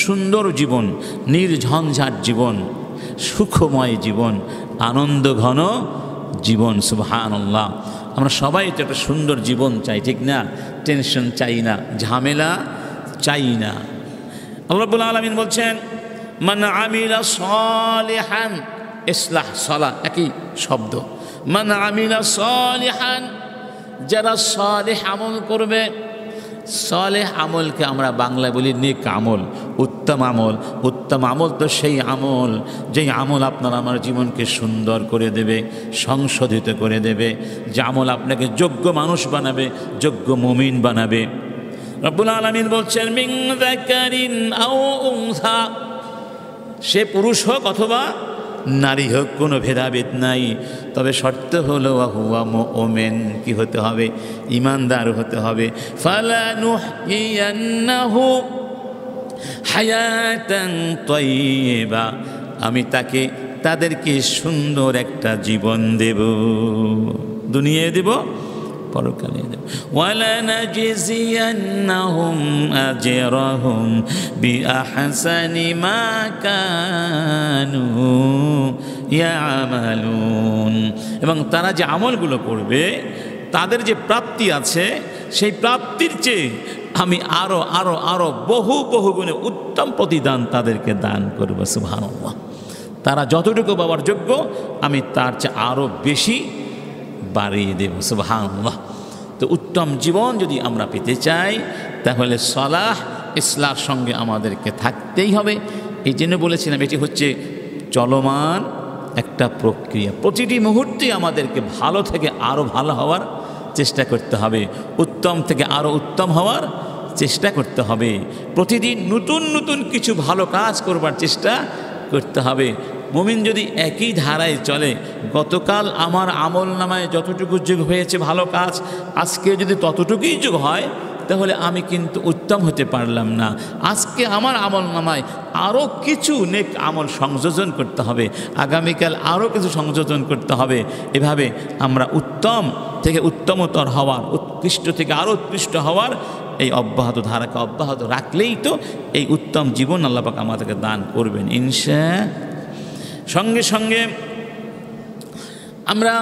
সুন্দর জীবন, নির্ঝঞ্ঝাট জীবন, সুখময় জীবন, আনন্দঘন জীবন। সুবহানাল্লাহ। আমরা সবাই তো একটা সুন্দর জীবন চাই, ঠিক না? টেনশন চাই না, ঝামেলা চাই না। আল্লাহ রাব্বুল আলামিন বলছেন, মান আমিলা সালিহান, ইসলাহ সালাহ একই শব্দ। মান আমিলা সালিহান, যারা সালেহ আমল করবে। সালেহ আমলকে আমরা বাংলায় বলি নেক আমল, উত্তম আমল। উত্তম আমল তো সেই আমল যেই আমল আপনার আমার জীবনকে সুন্দর করে দেবে, সংশোধিত করে দেবে, যে আমল আপনাকে যোগ্য মানুষ বানাবে, যোগ্য মুমিন বানাবে। রব্বুল আলামিন বলছেন, মিন যাকারিন আও উনসা, সে পুরুষ হোক অথবা নারী হোক, কোনো ভেদাভেদ নাই। তবে শর্ত হলো হুয়া মুমিন, কি হতে হবে? ঈমানদার হতে হবে। ফালানুহইয়ান্নাহু হায়াতান তাইয়্যিবা, আমি তাদেরকে সুন্দর একটা জীবন দেব, দুনিয়ায় দেব, পরকালে দেব। ওয়ালানাজজিয়ান্নাহুম আজরাহুম বিআহসানি মা কানু ইয়ামালুন, এবং তারা যে আমলগুলো করবে তাদের যে প্রাপ্তি আছে সেই প্রাপ্তির চেয়ে আমি আরো আরো আরো বহু বহু গুণে উত্তম প্রতিদান তাদেরকে দান করব। সুবহানাল্লাহ। তারা যতটুকু পাওয়ার যোগ্য আমি তার চেয়ে আরো বেশি বাড়িয়ে দেব। সুবহানাল্লাহ। তো উত্তম জীবন যদি আমরা পেতে চাই তাহলে সালাহ ইসলার সঙ্গে আমাদেরকে থাকতেই হবে। এই জন্য বলেছিলাম এটি হচ্ছে চলমান একটা প্রক্রিয়া। প্রতিটি মুহূর্তে আমাদেরকে ভালো থেকে আরও ভালো হওয়ার চেষ্টা করতে হবে, উত্তম থেকে আরও উত্তম হওয়ার চেষ্টা করতে হবে। প্রতিদিন নতুন নতুন কিছু ভালো কাজ করবার চেষ্টা করতে হবে। মুমিন যদি একই ধারায় চলে, গতকাল আমার আমল নামায় যতটুকু যোগ হয়েছে ভালো কাজ, আজকে যদি ততটুকুই যোগ হয় তাহলে আমি কিন্তু উত্তম হতে পারলাম না। আজকে আমার আমল নামায় আরও কিছু নেক আমল সংযোজন করতে হবে, আগামীকাল আরও কিছু সংযোজন করতে হবে। এভাবে আমরা উত্তম থেকে উত্তমতর হওয়ার, উৎকৃষ্ট থেকে আরও উৎকৃষ্ট হওয়ার এই অব্যাহত ধারাকে অব্যাহত রাখলেই তো এই উত্তম জীবন আল্লাহ পাক আমাদেরকে দান করবেন ইনশাআল্লাহ। সঙ্গে সঙ্গে আমরা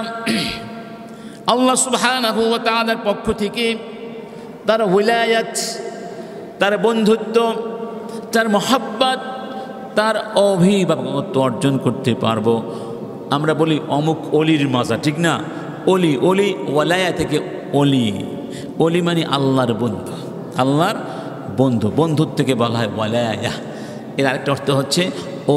আল্লাহ সুবহানাহু ওয়া তাআলার পক্ষ থেকে তার ওয়ালায়াত, তার বন্ধুত্ব, তার মহব্বত, তার অভিভাবকত্ব অর্জন করতে পারবো। আমরা বলি অমুক অলির মজা, ঠিক না? অলি, অলি ওয়ালায়া থেকে অলি, অলি মানে আল্লাহর বন্ধু, আল্লাহর বন্ধু। বন্ধুর থেকে বলা হয় ওয়ালায়া। এর আরেকটা অর্থ হচ্ছে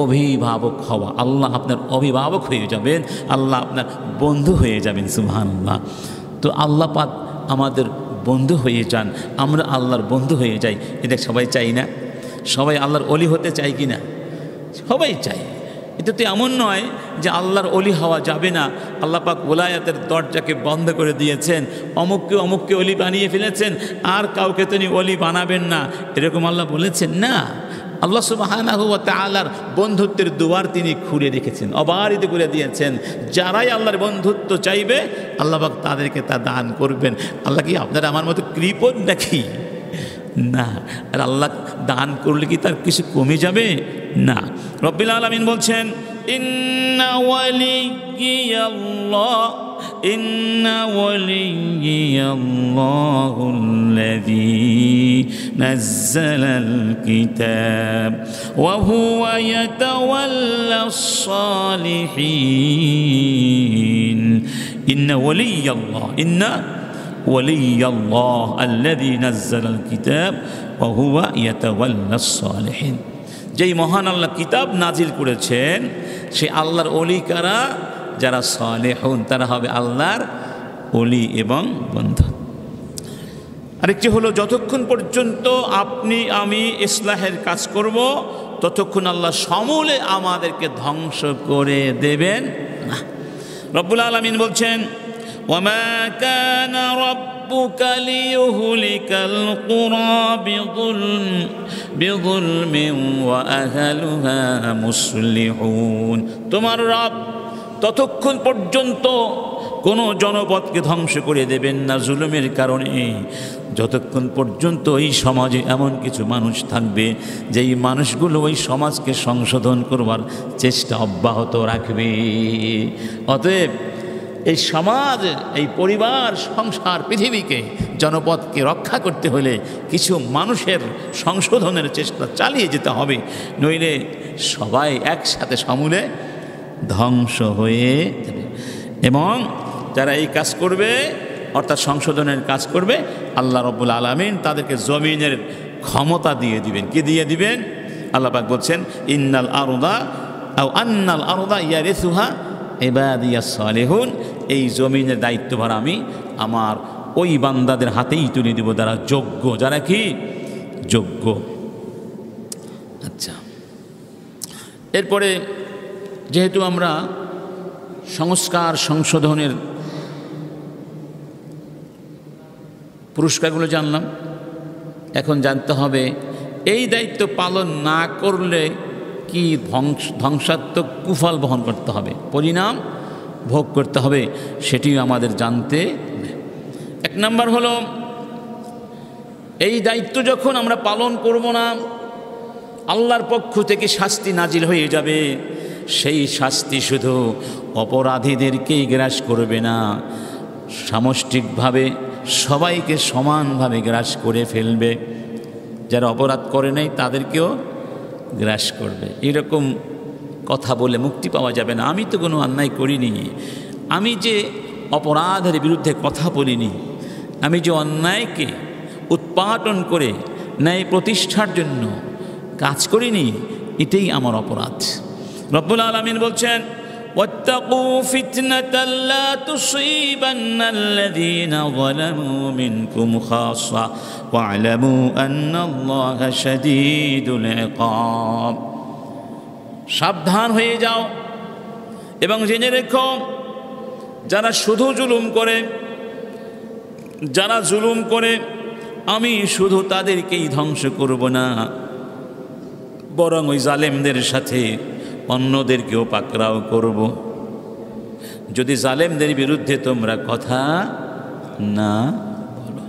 অভিভাবক হওয়া। আল্লাহ আপনার অভিভাবক হয়ে যাবেন, আল্লাহ আপনার বন্ধু হয়ে যাবেন। সুবহানাল্লাহ। তো আল্লাহ পাক আমাদের বন্ধু হয়ে যান, আমরা আল্লাহর বন্ধু হয়ে যাই। এটা সবাই চাই না? সবাই আল্লাহর অলি হতে চাই কি না? সবাই চাই। এটা তো এমন নয় যে আল্লাহর অলি হওয়া যাবে না, আল্লাহ পাক ওলায়াতের দরজাকে বন্ধ করে দিয়েছেন, অমুককে অলি বানিয়ে ফেলেছেন, আর কাউকে তিনি অলি বানাবেন না, এরকম আল্লাহ বলেছেন না। আল্লাহ সুবহানাহু ওয়া তাআলার বন্ধুত্বের দুয়ার তিনি খুলে রেখেছেন, অবারিত করে দিয়েছেন। যারাই আল্লাহর বন্ধুত্ব চাইবে আল্লাহ পাক তাদেরকে তা দান করবেন। আল্লাহ কি আপনারা আমার মতো কৃপণ নাকি? না। আর আল্লাহ দান করলে কি তার কিছু কমে যাবে? না। রব্বুল আলামিন বলছেন, ইন্না ওয়ালিয়াল্লাহুল্লাযী নাযালাল কিতাব ওয়া হুয়া ইয়াতাওয়াল্লাস সালিহিন। ইন্না ওয়ালিয়াল্লাহ আল্লাযী নাযালাল কিতাব ওয়া হুয়া ইয়াতাওয়াল্লাস সালিহিন। যেই মহান আল্লাহ কিতাব নাজিল করেছেন, সে আল্লাহর ওলি কারা? যারা সালেহুন, তারা হবে আল্লাহর ওলি এবং বন্ধু। আরেকটি হলো, যতক্ষণ পর্যন্ত আপনি আমি ইসলাহের কাজ করব ততক্ষণ আল্লাহ সমূলে আমাদেরকে ধ্বংস করে দেবেন না। রব্বুল আলামিন বলছেন, ওয়ামা কানা রাব্বুকা লিয়ুহলিকাল কুরা বিযুলমিন ওয়া আহলুহা মুসলিহুন। তোমার রব ততক্ষণ পর্যন্ত কোনো জনপদকে ধ্বংস করে দেবেন না জুলুমের কারণে, যতক্ষণ পর্যন্ত এই সমাজে এমন কিছু মানুষ থাকবে যেই মানুষগুলো ওই সমাজকে সংশোধন করবার চেষ্টা অব্যাহত রাখবে। অতএব এই সমাজ, এই পরিবার, সংসার, পৃথিবীকে, জনপদকে রক্ষা করতে হলে কিছু মানুষের সংশোধনের চেষ্টা চালিয়ে যেতে হবে, নইলে সবাই একসাথে সমূলে ধ্বংস হয়ে যাবে। এবং যারা এই কাজ করবে, অর্থাৎ সংশোধনের কাজ করবে, আল্লাহ রাব্বুল আলামিন তাদেরকে জমিনের ক্ষমতা দিয়ে দিবেন। কি দিয়ে দিবেন? আল্লাহ পাক বলছেন, আন্নাল আরদা ইয়ারিসুহা ইবাদিয়াস সালিহুন। এই জমিনের দায়িত্বভার আমি আমার ওই বান্দাদের হাতেই তুলে দিব যারা যোগ্য, যারা কি যোগ্য। আচ্ছা, এরপরে যেহেতু আমরা সংস্কার সংশোধনের পুরস্কারগুলো জানলাম, এখন জানতে হবে এই দায়িত্ব পালন না করলে কি ধ্বংসাত্মক কুফল বহন করতে হবে, পরিণাম ভোগ করতে হবে, সেটিও আমাদের জানতে হবে। এক নম্বর হলো, এই দায়িত্ব যখন আমরা পালন করব না, আল্লাহর পক্ষ থেকে শাস্তি নাজিল হয়ে যাবে। সেই শাস্তি শুধু অপরাধীদেরকেই গ্রাস করবে না, সামষ্টিকভাবে সবাইকে সমানভাবে গ্রাস করে ফেলবে। যারা অপরাধ করে নাই তাদেরকেও গ্রাস করবে। এরকম কথা বলে মুক্তি পাওয়া যাবে না। আমি তো কোনো অন্যায় করিনি, আমি যে অপরাধের বিরুদ্ধে কথা বলিনি, আমি যে অন্যায়কে উৎপাটন করে ন্যায় প্রতিষ্ঠার জন্য কাজ করিনি, এটাই আমার অপরাধ। রব্বুল আলামিন বলছেন, ওয়াত্তাকু ফিতনাতাল লা তুসিবান্নাল্লাযীনা যালামু মিনকুম খাসসা ওয়া'লামু আন্নাল্লাহা শাদীদুল ইকাব। সাবধান হয়ে যাও এবং জেনে রেখো, যারা শুধু জুলুম করে, যারা জুলুম করে, আমি শুধু তাদেরকেই ধ্বংস করব না, বরং ওই জালেমদের সাথে অন্যদেরকেও পাকড়াও করব। যদি জালেমদের বিরুদ্ধে তোমরা কথা না বলো।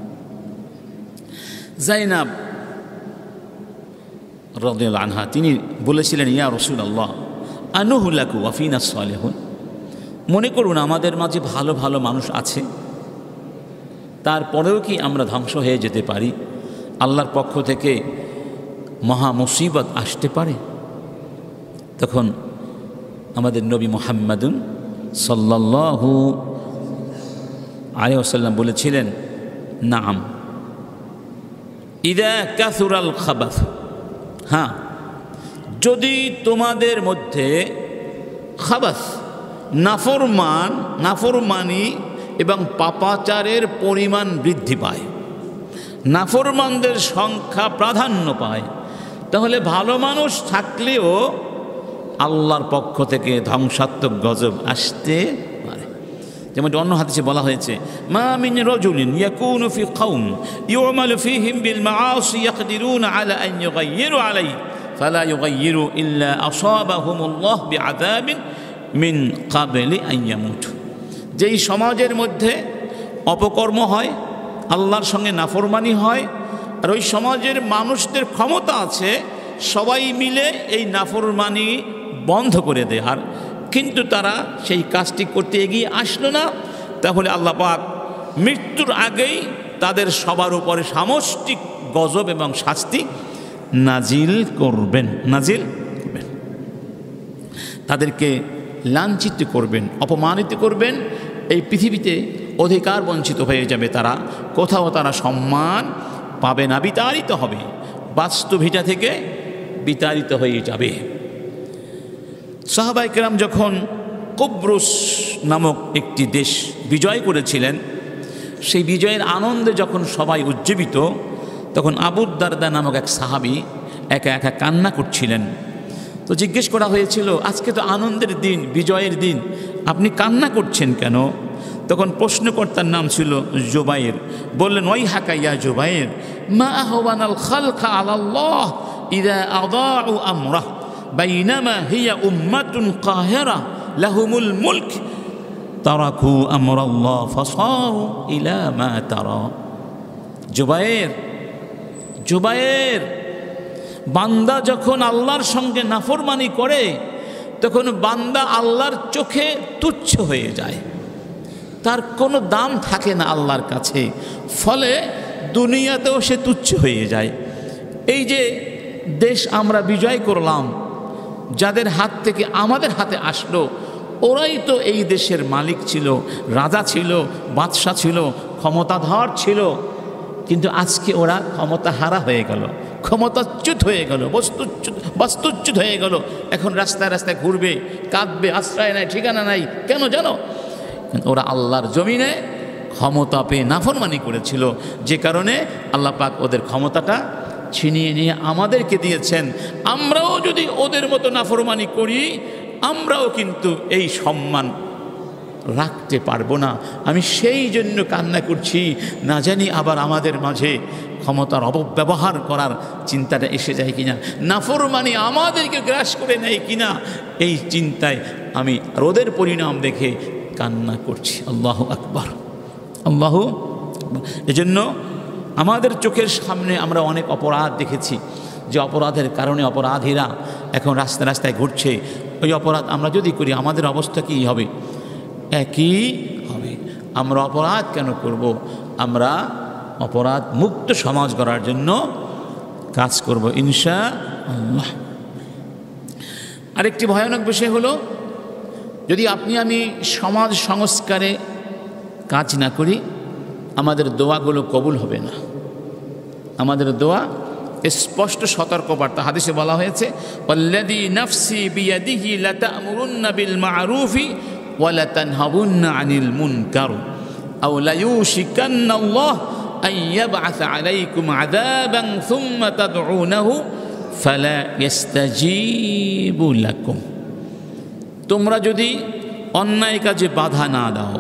যায়েনব রাদিয়াল্লাহু আনহা তিনি বলেছিলেন, ইয়া রাসূলুল্লাহ আনুহুলাকু ওয়া ফিনা সালিহুন। মনে করুন আমাদের মাঝে ভালো ভালো মানুষ আছে, তারপরেও কি আমরা ধ্বংস হয়ে যেতে পারি? আল্লাহর পক্ষ থেকে মহা মুসিবত আসতে পারে। তখন আমাদের নবী মুহাম্মাদুন সাল্লাল্লাহু আলাইহি ওয়াসাল্লাম বলেছিলেন, নাম ইদা কাসুরাল খাবাস। হ্যাঁ, যদি তোমাদের মধ্যে খাবাস নাফরমানি এবং পাপাচারের পরিমাণ বৃদ্ধি পায়, নাফরমানদের সংখ্যা প্রাধান্য পায়, তাহলে ভালো মানুষ থাকলেও আল্লাহর পক্ষ থেকে ধ্বংসাত্মক গজব আসতে পারে। যেমন অন্য হাদিসে বলা হয়েছে, মা মিন রাজুলিন ইয়াকুনু ফি কওম ইউমালু ফীহিম বিল মাআসি ইয়াকদিরুনা আলা আন ইউগাইয়িরু আলাইহি ফালা ইউগাইয়িরু ইল্লা আসাবাহুমুল্লাহ বিআযাবিন মিন ক্বাবলি আন ইয়ামুতু। যেই সমাজের মধ্যে অপকর্ম হয়, আল্লাহর সঙ্গে নাফরমানি হয়, আর ওই সমাজের মানুষদের ক্ষমতা আছে সবাই মিলে এই নাফরমানি বন্ধ করে দেয়, আর কিন্তু তারা সেই কাজটি করতে এগিয়ে আসলো না, তাহলে আল্লাহ পাক মৃত্যুর আগেই তাদের সবার উপরে সামষ্টিক গজব এবং শাস্তি নাজিল করবেন। তাদেরকে লাঞ্ছিত করবেন, অপমানিত করবেন, এই পৃথিবীতে অধিকার বঞ্চিত হয়ে যাবে তারা, কোথাও তারা সম্মান পাবে না, বিতাড়িত হবে, বাস্তবিকতা থেকে বিতাড়িত হয়ে যাবে। সাহাবায়ে কেরাম যখন কুবরুস নামক একটি দেশ বিজয় করেছিলেন, সেই বিজয়ের আনন্দে যখন সবাই উজ্জীবিত, তখন আবু দারদা নামক এক সাহাবী একা একা কান্না করছিলেন। তো জিজ্ঞেস করা হয়েছিল, আজকে তো আনন্দের দিন, বিজয়ের দিন, আপনি কান্না করছেন কেন? তখন প্রশ্নকর্তার নাম ছিল জুবাইর। বললেন, ওই হাকা ইয়া জুবাইর, মা আহওয়ানাল খালকা আলাল্লাহ ইযা আদাউ আমরাহ বাইনামা হিয়া উম্মাতুন কাহিরা লাহুমুল মুলক তারাকু আমরাল্লাহ ফাসারু ইলা মা তারা। জুবাইর, বান্দা যখন আল্লাহর সঙ্গে নাফরমানি করে, তখন বান্দা আল্লাহর চোখে তুচ্ছ হয়ে যায়, তার কোনো দাম থাকে না আল্লাহর কাছে, ফলে দুনিয়াতেও সে তুচ্ছ হয়ে যায়। এই যে দেশ আমরা বিজয় করলাম, যাদের হাত থেকে আমাদের হাতে আসলো, ওরাই তো এই দেশের মালিক ছিল, রাজা ছিল, বাদশা ছিল, ক্ষমতাধর ছিল, কিন্তু আজকে ওরা ক্ষমতা হারা হয়ে গেল, ক্ষমতাচ্যুত হয়ে গেল, বাস্তুচ্যুত হয়ে গেল। এখন রাস্তায় রাস্তায় ঘুরবে, কাঁদবে, আশ্রয় নাই, ঠিকানা নাই। কেন জানো? ওরা আল্লাহর জমিনে ক্ষমতা পেয়ে নাফরমানি করেছিল, যে কারণে আল্লাহ পাক ওদের ক্ষমতাটা ছিনিয়ে নিয়ে আমাদেরকে দিয়েছেন। আমরাও যদি ওদের মতো নাফরমানি করি, আমরাও কিন্তু এই সম্মান রাখতে পারবো না। আমি সেই জন্য কান্না করছি, না জানি আবার আমাদের মাঝে ক্ষমতার অপব্যবহার করার চিন্তাটা এসে যায় কিনা, নাফরমানি আমাদেরকে গ্রাস করে নেয় কিনা, এই চিন্তায় আমি ওদের পরিণাম দেখে কান্না করছি। আল্লাহু আকবার, আল্লাহু। এজন্য আমাদের চোখের সামনে আমরা অনেক অপরাধ দেখেছি, যে অপরাধের কারণে অপরাধীরা এখন রাস্তায় রাস্তায় ঘুরছে। ওই অপরাধ আমরা যদি করি, আমাদের অবস্থা কী হবে? একই হবে। আমরা অপরাধ কেন করব? আমরা অপরাধ মুক্ত সমাজ গড়ার জন্য কাজ করব ইনশাআল্লাহ। আরেকটি ভয়ানক বিষয় হলো, যদি আপনি আমি সমাজ সংস্কারে কাজ না করি, আমাদের দোয়াগুলো কবুল হবে না। আমাদের দোয়া স্পষ্ট সতর্কবার্তা, হাদিসে বলা হয়েছে, ওয়াল্লাযী নাফসি বিয়াদিহি লাতা'মুরুন্না বিল মা'রুফি ওয়া লাতানহাউন্না আনিল মুনকার আও লায়ুশিকান্নাল্লাহ আন ইয়াব'আসা আলাইকুম আযাবান সুম্মা তাদউনাহু ফালা ইস্তাজীবু লাকুম। তোমরা যদি অন্যায় কাজে বাধা না দাও,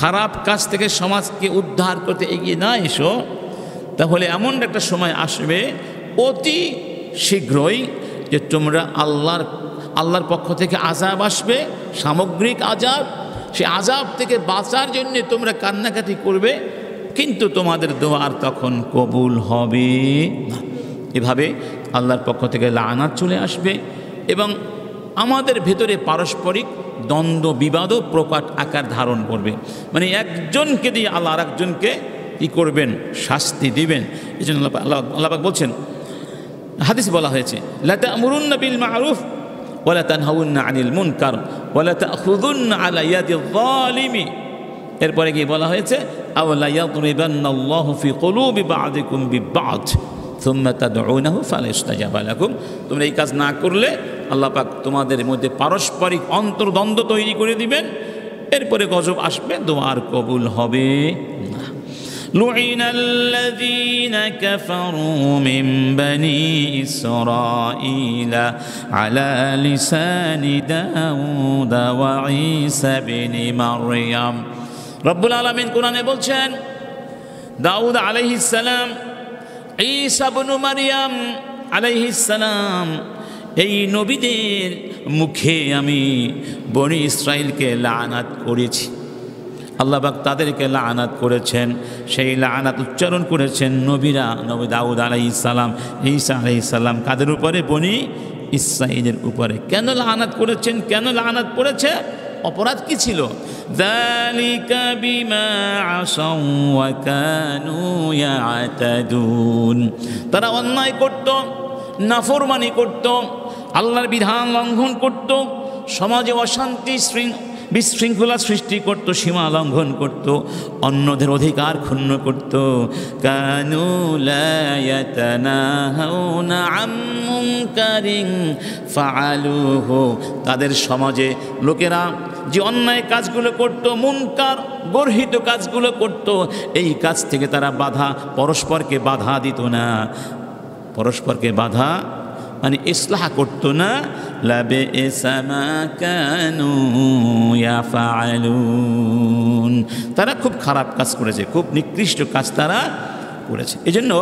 খারাপ কাজ থেকে সমাজকে উদ্ধার করতে এগিয়ে না এসো, তাহলে এমন একটা সময় আসবে অতি শীঘ্রই যে তোমরা আল্লাহর পক্ষ থেকে আযাব আসবে, সামগ্রিক আযাব। সে আযাব থেকে বাঁচার জন্য তোমরা কান্নাকাটি করবে, কিন্তু তোমাদের দোয়া আর তখন কবুল হবে না। এভাবে আল্লাহর পক্ষ থেকে লাআনাত চলে আসবে এবং আমাদের ভেতরে পারস্পরিক দ্বন্দ্ব বিবাদও প্রকট আকার ধারণ করবে। মানে একজনকে দিয়ে আল্লাহ আর একজনকে কী করবেন? শাস্তি দিবেন। এই জন্য আল্লাহ পাক বলছেন, হাদিস বলা হয়েছে, লা তা'মুরুন্না বিল মা'রুফ ওয়া লা তানহাউন্না আনিল মুনকার ওয়া লা তা'খুযুন্না আলা ইয়াদিয যালিমি। এরপরে কি বলা হয়েছে? আও লা ইয়াদরিবান্নাল্লাহু ফি কুলুবি বা'দিকুম বিবা'দ। সুম্মা তাদউনাহু ফালাস্তাজাবা লাকুম, তোমরা এই কাজ না করলে আল্লাহ পাক তোমাদের মধ্যে পারস্পরিক অন্তর্দ্বন্দ্ব তৈরি করে দিবেন, এরপরে গজব আসবে, দোয়া আর কবুল হবে না। لعن الذين كفروا من بني إسرائيل على لسان داود وعيسى بن مريم। রব্বুল আলামিন কোরআনে বলছেন, দাউদ আলাইহিস সালাম, ঈসা ইবনে মারইয়াম আলাইহিস সালাম, এই নবীদের মুখে আমি বনি ইসরাইলকে লাআনাত করেছি। আল্লাহ পাক তাদেরকে লাআনাত করেছেন, সেই লাআনাত উচ্চারণ করেছেন নবীরা, নবী দাউদ আলাইহিস সালাম, ঈসা আলাইহিস সালাম, কাদের উপরে? বনি ইসরাইলের উপরে। কেন লাআনাত করেছেন? কেন লাআনাত করেছে? অপরাধ কি ছিল? যালিকা বিমা আসাউ ওয়া কানু ইয়াতাদুন, তারা অন্যায় করত, নাফরমানি করত, আল্লাহর বিধান লঙ্ঘন করত, সমাজে অশান্তি বিশৃঙ্খলা সৃষ্টি করত, সীমা লঙ্ঘন করত, অন্যদের অধিকার ক্ষুণ্ণ করত। কানু লা ইয়াতানাহাউনা আন মুনকারিন ফাআলুহু, তাদের সমাজে লোকেরা যে অন্যায় কাজগুলো করত, মুনকার গর্হিত কাজগুলো করত, এই কাজ থেকে তারা পরস্পরকে বাধা দিত না, পরস্পরকে বাধা মানে ইসলাহ করতো না। লাবিসা মা কানু ইয়াফআলুন, তারা খুব খারাপ কাজ করেছে, খুব নিকৃষ্ট কাজ তারা করেছে। এজন্য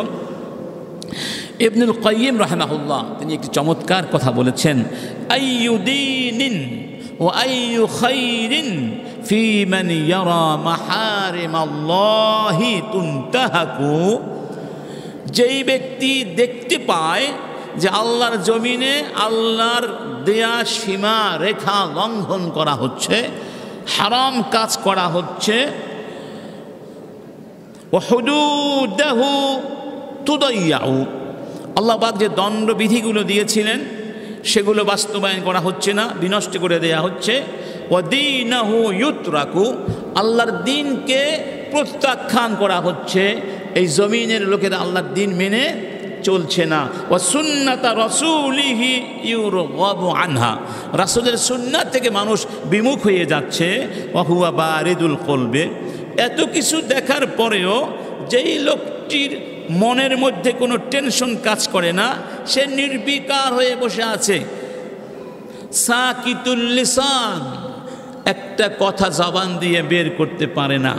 ইবনুল কাইয়িম রাহিমাহুল্লাহ তিনি একটি চমৎকার কথা বলেছেন, আইয়ু দীনিন ওয়া আইয়ু খাইরিন ফি মান ইয়ারা মাহারিমাল্লাহি তুনতাহাকু, যেই ব্যক্তি দেখতে পায় যে আল্লাহর জমিনে আল্লাহর দেয়া সীমা রেখা লঙ্ঘন করা হচ্ছে, হারাম কাজ করা হচ্ছে, ওয়া হুদুদাহু তুদাইয়াউ, আল্লাহ পাক যে দণ্ডবিধিগুলো দিয়েছিলেন সেগুলো বাস্তবায়ন করা হচ্ছে না, বিনষ্ট করে দেয়া হচ্ছে। ওয়া দীনাহু ইউতরাকু, আল্লাহর দ্বীনকে প্রত্যাখ্যান করা হচ্ছে, এই জমিনের লোকেরা আল্লাহর দ্বীন মেনে চলছে না। ও সুন্নাতা রাসূলিহি ইউরগাবু আনহা, রাসূলের সুন্নাত থেকে মানুষ বিমুখ হয়ে যাচ্ছে। ওয়া হুয়া বারিদুল কলবে, এত কিছু দেখার পরেও যেই লোকটির মনের মধ্যে কোনো টেনশন কাজ করে না, সে নির্বিকার হয়ে বসে আছে। সাকিতুল লিসান, একটা কথা জবান দিয়ে বের করতে পারে না,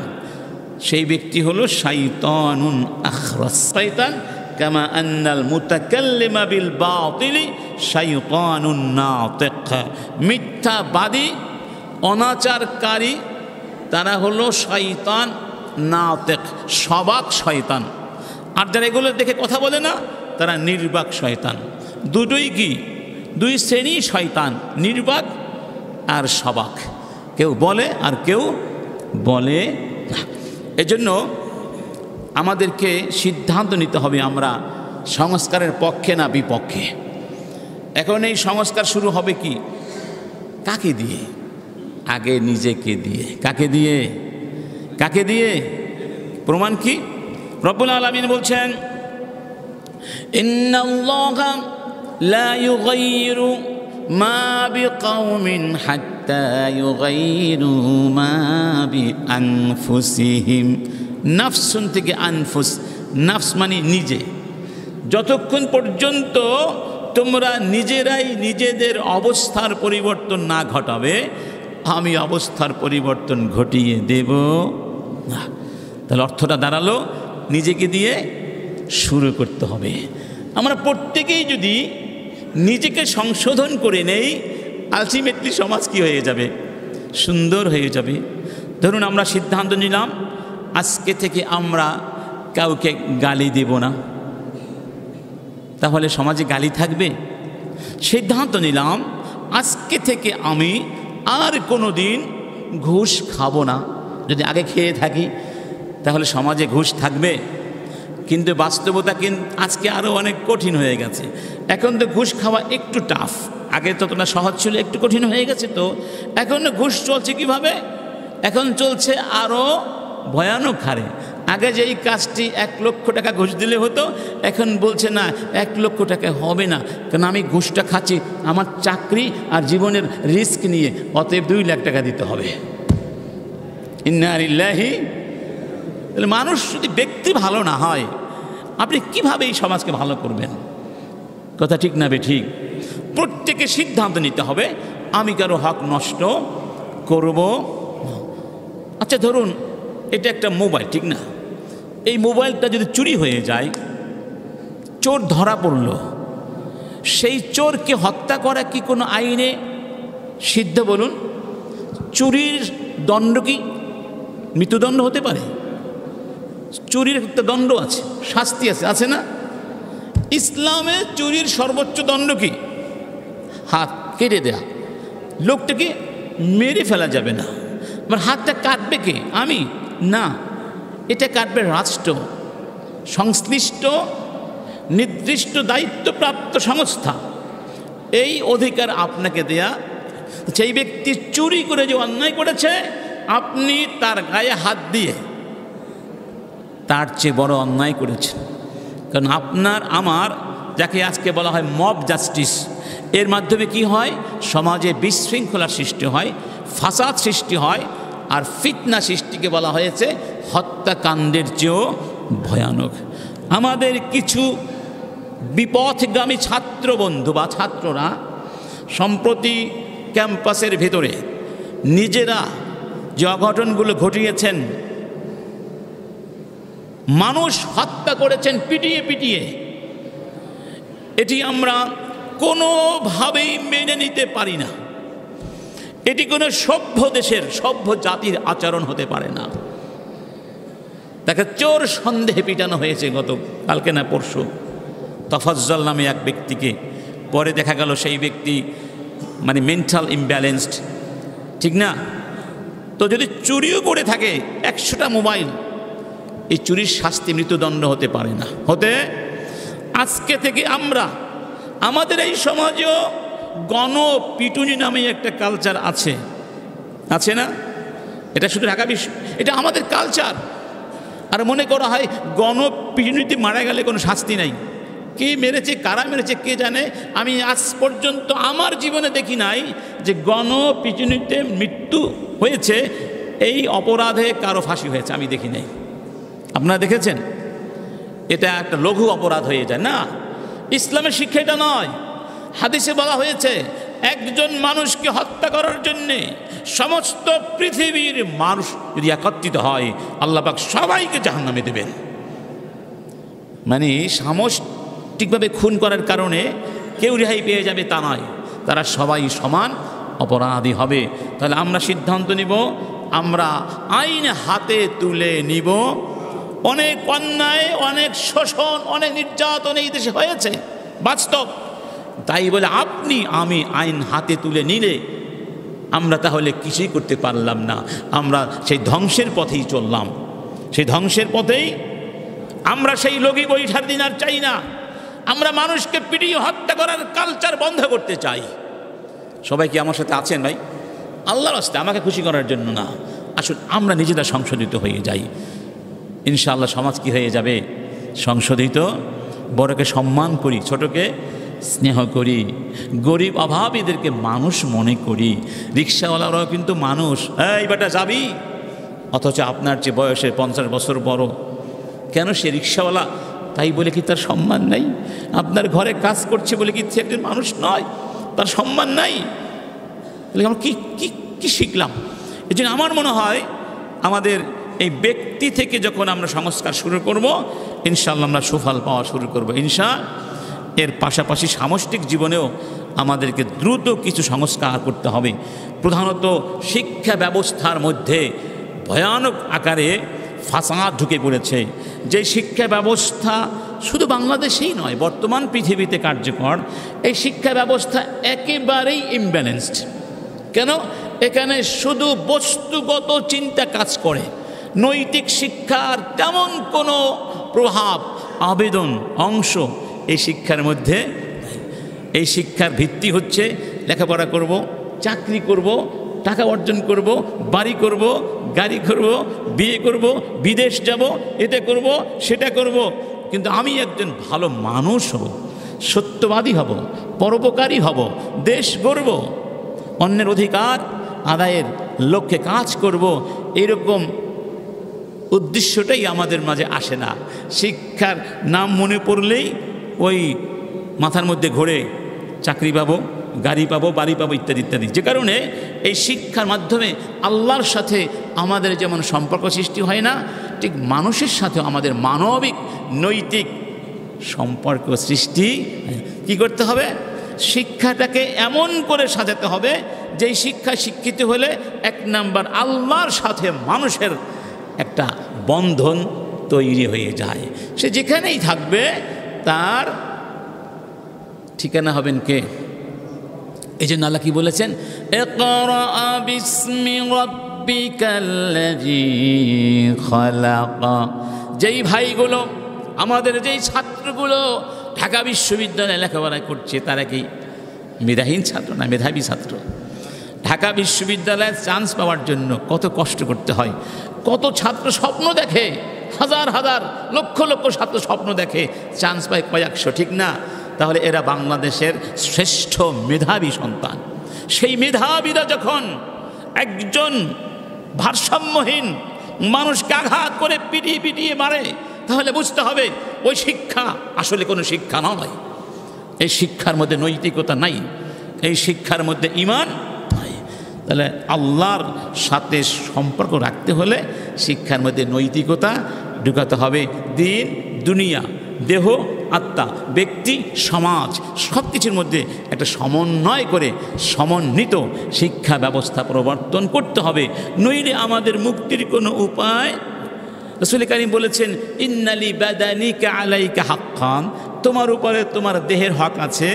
সেই ব্যক্তি হলো শাইতানুন আখরাস। শয়তান কামা আন্নাল মুতাকাল্লিমা বিল বাতিলি শাইতানুন নাতিক, মিথ্যাবাদী অনাচারকারী তারা হলো শয়তান নাতিক, সবাক শয়তান। আর যারা এগুলো দেখে কথা বলে না তারা নির্বাক শয়তান। দুটোই কি? দুই শ্রেণী শয়তান, নির্বাক আর সবাক, কেউ বলে আর কেউ বলে না। এজন্য আমাদেরকে সিদ্ধান্ত নিতে হবে আমরা সংস্কারের পক্ষে না বিপক্ষে। এখন এই সংস্কার শুরু হবে কি? কাকে দিয়ে? আগে নিজেকে দিয়ে। কাকে দিয়ে? কাকে দিয়ে? প্রমাণ কি? রব্বুল আলামিন বলছেন, ইন্নাল্লাহা লা ইউগাইয়িরু মা বিকাওমিন হাত্তা ইউগাইয়িরু মা বিআনফুসিহিম। নাফসুন থেকে আনফুস, নাফস মানে নিজে। যতক্ষণ পর্যন্ত তোমরা নিজেরাই নিজেদের অবস্থার পরিবর্তন না ঘটাবে, আমি অবস্থার পরিবর্তন ঘটিয়ে দেব না। তাহলে অর্থটা দাঁড়ালো নিজেকে দিয়ে শুরু করতে হবে। আমরা প্রত্যেকেই যদি নিজেকে সংশোধন করে নেই, আলটিমেটলি সমাজ কি হয়ে যাবে? সুন্দর হয়ে যাবে। ধরুন আমরা সিদ্ধান্ত নিলাম আজকে থেকে আমরা কাউকে গালি দেব না, তাহলে সমাজে গালি থাকবে? সিদ্ধান্ত নিলাম আজকে থেকে আমি আর কোনো দিন ঘুষ খাবো না, যদি আগে খেয়ে থাকি তাহলে সমাজে ঘুষ থাকবে? কিন্তু বাস্তবতা কিন্তু আজকে আরও অনেক কঠিন হয়ে গেছে। এখন তো ঘুষ খাওয়া একটু টাফ, আগে ততটা সহজ ছিল, একটু কঠিন হয়ে গেছে। তো এখন ঘুষ চলছে কিভাবে? এখন চলছে আরও ভয়ানক হারে। আগে যেই কাজটি 1 লক্ষ টাকা ঘুষ দিলে হতো, এখন বলছে না 1 লক্ষ টাকা হবে না, কারণ আমি ঘুষটা খাচ্ছি আমার চাকরি আর জীবনের রিস্ক নিয়ে, অতএব 2 লাখ টাকা দিতে হবে। ইন্না লিল্লাহি। তাহলে মানুষ যদি ব্যক্তি ভালো না হয়, আপনি কিভাবে এই সমাজকে ভালো করবেন? কথা ঠিক না ঠিক? প্রত্যেকে সিদ্ধান্ত নিতে হবে, আমি কারো হক নষ্ট করব। আচ্ছা ধরুন এটা একটা মোবাইল, ঠিক না? এই মোবাইলটা যদি চুরি হয়ে যায়, চোর ধরা পড়ল, সেই চোরকে হত্যা করা কি কোনো আইনে সিদ্ধ? বলুন, চুরির দণ্ড কি মৃত্যুদণ্ড হতে পারে? চুরির একটা দণ্ড আছে, শাস্তি আছে, আছে না? ইসলামে চুরির সর্বোচ্চ দণ্ড কি? হাত কেটে দেয়া। লোকটাকে মেরে ফেলা যাবে না। আমার হাতটা কাটবে কে? আমি না, এটা কাটবে রাষ্ট্র, সংশ্লিষ্ট নির্দিষ্ট দায়িত্বপ্রাপ্ত সংস্থা। এই অধিকার আপনাকে দেয়া। সেই ব্যক্তি চুরি করে যে অন্যায় করেছে, আপনি তার গায়ে হাত দিয়ে তার চেয়ে বড় অন্যায় করেছেন। কারণ আপনার আমার, যাকে আজকে বলা হয় মব জাস্টিস, এর মাধ্যমে কি হয়? সমাজে বিশৃঙ্খলার সৃষ্টি হয়, ফাসাদ সৃষ্টি হয়, আর ফিতনা সৃষ্টিকে বলা হয়েছে হত্যাকাণ্ডের চেয়েও ভয়ানক। আমাদের কিছু বিপথগামী ছাত্র বন্ধু বা ছাত্ররা সম্প্রতি ক্যাম্পাসের ভেতরে নিজেরা যে অঘটনগুলো ঘটিয়েছেন, মানুষ হত্যা করেছেন পিটিয়ে পিটিয়ে, এটি আমরা কোনোভাবেই মেনে নিতে পারি না। এটি কোনো সভ্য দেশের, সভ্য জাতির আচরণ হতে পারে না। তাকে চোর সন্দেহে পিটানো হয়েছে গত কালকে না পরশু, তফাজ্জল নামে এক ব্যক্তিকে। পরে দেখা গেল সেই ব্যক্তি মানে মেন্টাল ইমব্যালেন্সড, ঠিক না? তো যদি চুরিও করে থাকে 100টা মোবাইল, এই চুরির শাস্তি মৃত্যুদণ্ড হতে পারে না। হতে আজকে থেকে আমরা আমাদের এই সমাজেও গণপিটুনি নামে একটা কালচার আছে, আছে না? এটা শুধু ঢাকা বিশ্ব, এটা আমাদের কালচার। আর মনে করা হয় গণপিটুনিতে মারা গেলে কোনো শাস্তি নাই। কে মেরেছে, কারা মেরেছে কে জানে। আমি আজ পর্যন্ত আমার জীবনে দেখি নাই যে গণপিটুনিতে মৃত্যু হয়েছে, এই অপরাধে কারো ফাঁসি হয়েছে, আমি দেখি নাই। আপনারা দেখেছেন? এটা একটা লঘু অপরাধ হয়ে যায় না। ইসলামের শিক্ষা এটা নয়। হাদিসে বলা হয়েছে একজন মানুষকে হত্যা করার জন্যে সমস্ত পৃথিবীর মানুষ যদি একত্রিত হয়, আল্লাহ পাক সবাইকে জাহান্নামে দেবেন। মানে সামষ্টিকভাবে খুন করার কারণে কেউ রেহাই পেয়ে যাবে তা নয়, তারা সবাই সমান অপরাধী হবে। তাহলে আমরা সিদ্ধান্ত নিব, আমরা আইন হাতে তুলে নিব। অনেক অন্যায়, অনেক শোষণ, অনেক নির্যাতন এই দেশে হয়েছে, বাস্তব। তাই বলে আপনি আমি আইন হাতে তুলে নিলে আমরা তাহলে কিছুই করতে পারলাম না। আমরা সেই ধ্বংসের পথেই চললাম, সেই ধ্বংসের পথেই। আমরা সেই লগি বৈঠার দিন আর চাই না। আমরা মানুষকে পিটিয়ে হত্যা করার কালচার বন্ধ করতে চাই। সবাই কি আমার সাথে আছেন ভাই? আল্লাহর রাস্তায়, আমাকে খুশি করার জন্য না। আসুন আমরা নিজেরা সংশোধিত হয়ে যাই, ইনশাআল্লাহ সমাজ কি হয়ে যাবে? সংশোধিত। বড়কে সম্মান করি, ছোটকে স্নেহ করি, গরিব অভাবীদেরকে মানুষ মনে করি। রিক্সাওয়ালারাও কিন্তু মানুষ। এই বেটা যাবি, অথচ আপনার যে বয়সে 50 বছর বড়, কেন সে রিক্সাওয়ালা তাই বলে কি তার সম্মান নাই? আপনার ঘরে কাজ করছে বলে কি সে একজন মানুষ নয়? তার সম্মান নাই? আমরা কি কি কি শিখলাম? এই জন্য আমার মনে হয় আমাদের এই ব্যক্তি থেকে যখন আমরা সংস্কার শুরু করব, ইনশাআল্লাহ আমরা সুফল পাওয়া শুরু করব এর পাশাপাশি সামষ্টিক জীবনেও আমাদেরকে দ্রুত কিছু সংস্কার করতে হবে। প্রধানত শিক্ষা ব্যবস্থার মধ্যে ভয়ানক আকারে ফাসাদ ঢুকে পড়েছে। যে শিক্ষা ব্যবস্থা শুধু বাংলাদেশেই নয়, বর্তমান পৃথিবীতে কার্যকর, এই শিক্ষা ব্যবস্থা একেবারেই ইমব্যালেন্সড। কেন? এখানে শুধু বস্তুগত চিন্তা কাজ করে, নৈতিক শিক্ষার তেমন কোনো প্রভাব, আবেদন, অংশ এই শিক্ষার মধ্যে। এই শিক্ষার ভিত্তি হচ্ছে লেখাপড়া করব, চাকরি করব, টাকা অর্জন করব, বাড়ি করব, গাড়ি করব, বিয়ে করব, বিদেশ যাব, এটা করব, সেটা করব, কিন্তু আমি একজন ভালো মানুষ হব, সত্যবাদী হব, পরোপকারী হব, দেশ গড়ব, অন্যের অধিকার আদায়ের লক্ষ্যে কাজ করব, এরকম উদ্দেশ্যটাই আমাদের মাঝে আসে না। শিক্ষার নাম মনে পড়লেই ওই মাথার মধ্যে ঘোরে চাকরি পাবো, গাড়ি পাবো, বাড়ি পাবো, ইত্যাদি ইত্যাদি। যে কারণে এই শিক্ষার মাধ্যমে আল্লাহর সাথে আমাদের যেমন সম্পর্ক সৃষ্টি হয় না, ঠিক মানুষের সাথেও আমাদের মানবিক নৈতিক সম্পর্ক সৃষ্টি। কি করতে হবে? শিক্ষাটাকে এমন করে সাজাতে হবে যেই শিক্ষা শিক্ষিত হলে এক নাম্বার আল্লাহর সাথে মানুষের একটা বন্ধন তৈরি হয়ে যায়। সে যেখানেই থাকবে তার ঠিকানা হবেন কে? এই জন্য আল্লাহ কি বলেছেন? ইকরা বিসমি রাব্বিকাল্লাযী খালাক। যেই ভাইগুলো, আমাদের যেই ছাত্রগুলো ঢাকা বিশ্ববিদ্যালয়ে লেখাপড়া করছে, তারা কি মেধাহীন ছাত্র না মেধাবী ছাত্র? ঢাকা বিশ্ববিদ্যালয়ে চান্স পাওয়ার জন্য কত কষ্ট করতে হয়, কত ছাত্র স্বপ্ন দেখে, হাজার হাজার লক্ষ লক্ষ ছাত্র স্বপ্ন দেখে, চান্স পায় কয়েকশো, ঠিক না? তাহলে এরা বাংলাদেশের শ্রেষ্ঠ মেধাবী সন্তান। সেই মেধাবীরা যখন একজন ভারসাম্যহীন মানুষকে আঘাত করে পিটিয়ে পিটিয়ে মারে, তাহলে বুঝতে হবে ওই শিক্ষা আসলে কোনো শিক্ষা নয়। এই শিক্ষার মধ্যে নৈতিকতা নাই, এই শিক্ষার মধ্যে ঈমান নাই। তাহলে আল্লাহর সাথে সম্পর্ক রাখতে হলে শিক্ষার মধ্যে নৈতিকতা ঢুকাতে হবে। দিন, দুনিয়া, দেহ, আত্মা, ব্যক্তি, সমাজ সব কিছুর মধ্যে একটা সমন্বয় করে সমন্বিত শিক্ষা ব্যবস্থা প্রবর্তন করতে হবে, নইলে আমাদের মুক্তির কোনো উপায়। রাসূল কারীম বলেছেন, ইন্নালি বাদানিকা আলাইকা হাক্কান, তোমার উপরে তোমার দেহের হক আছে,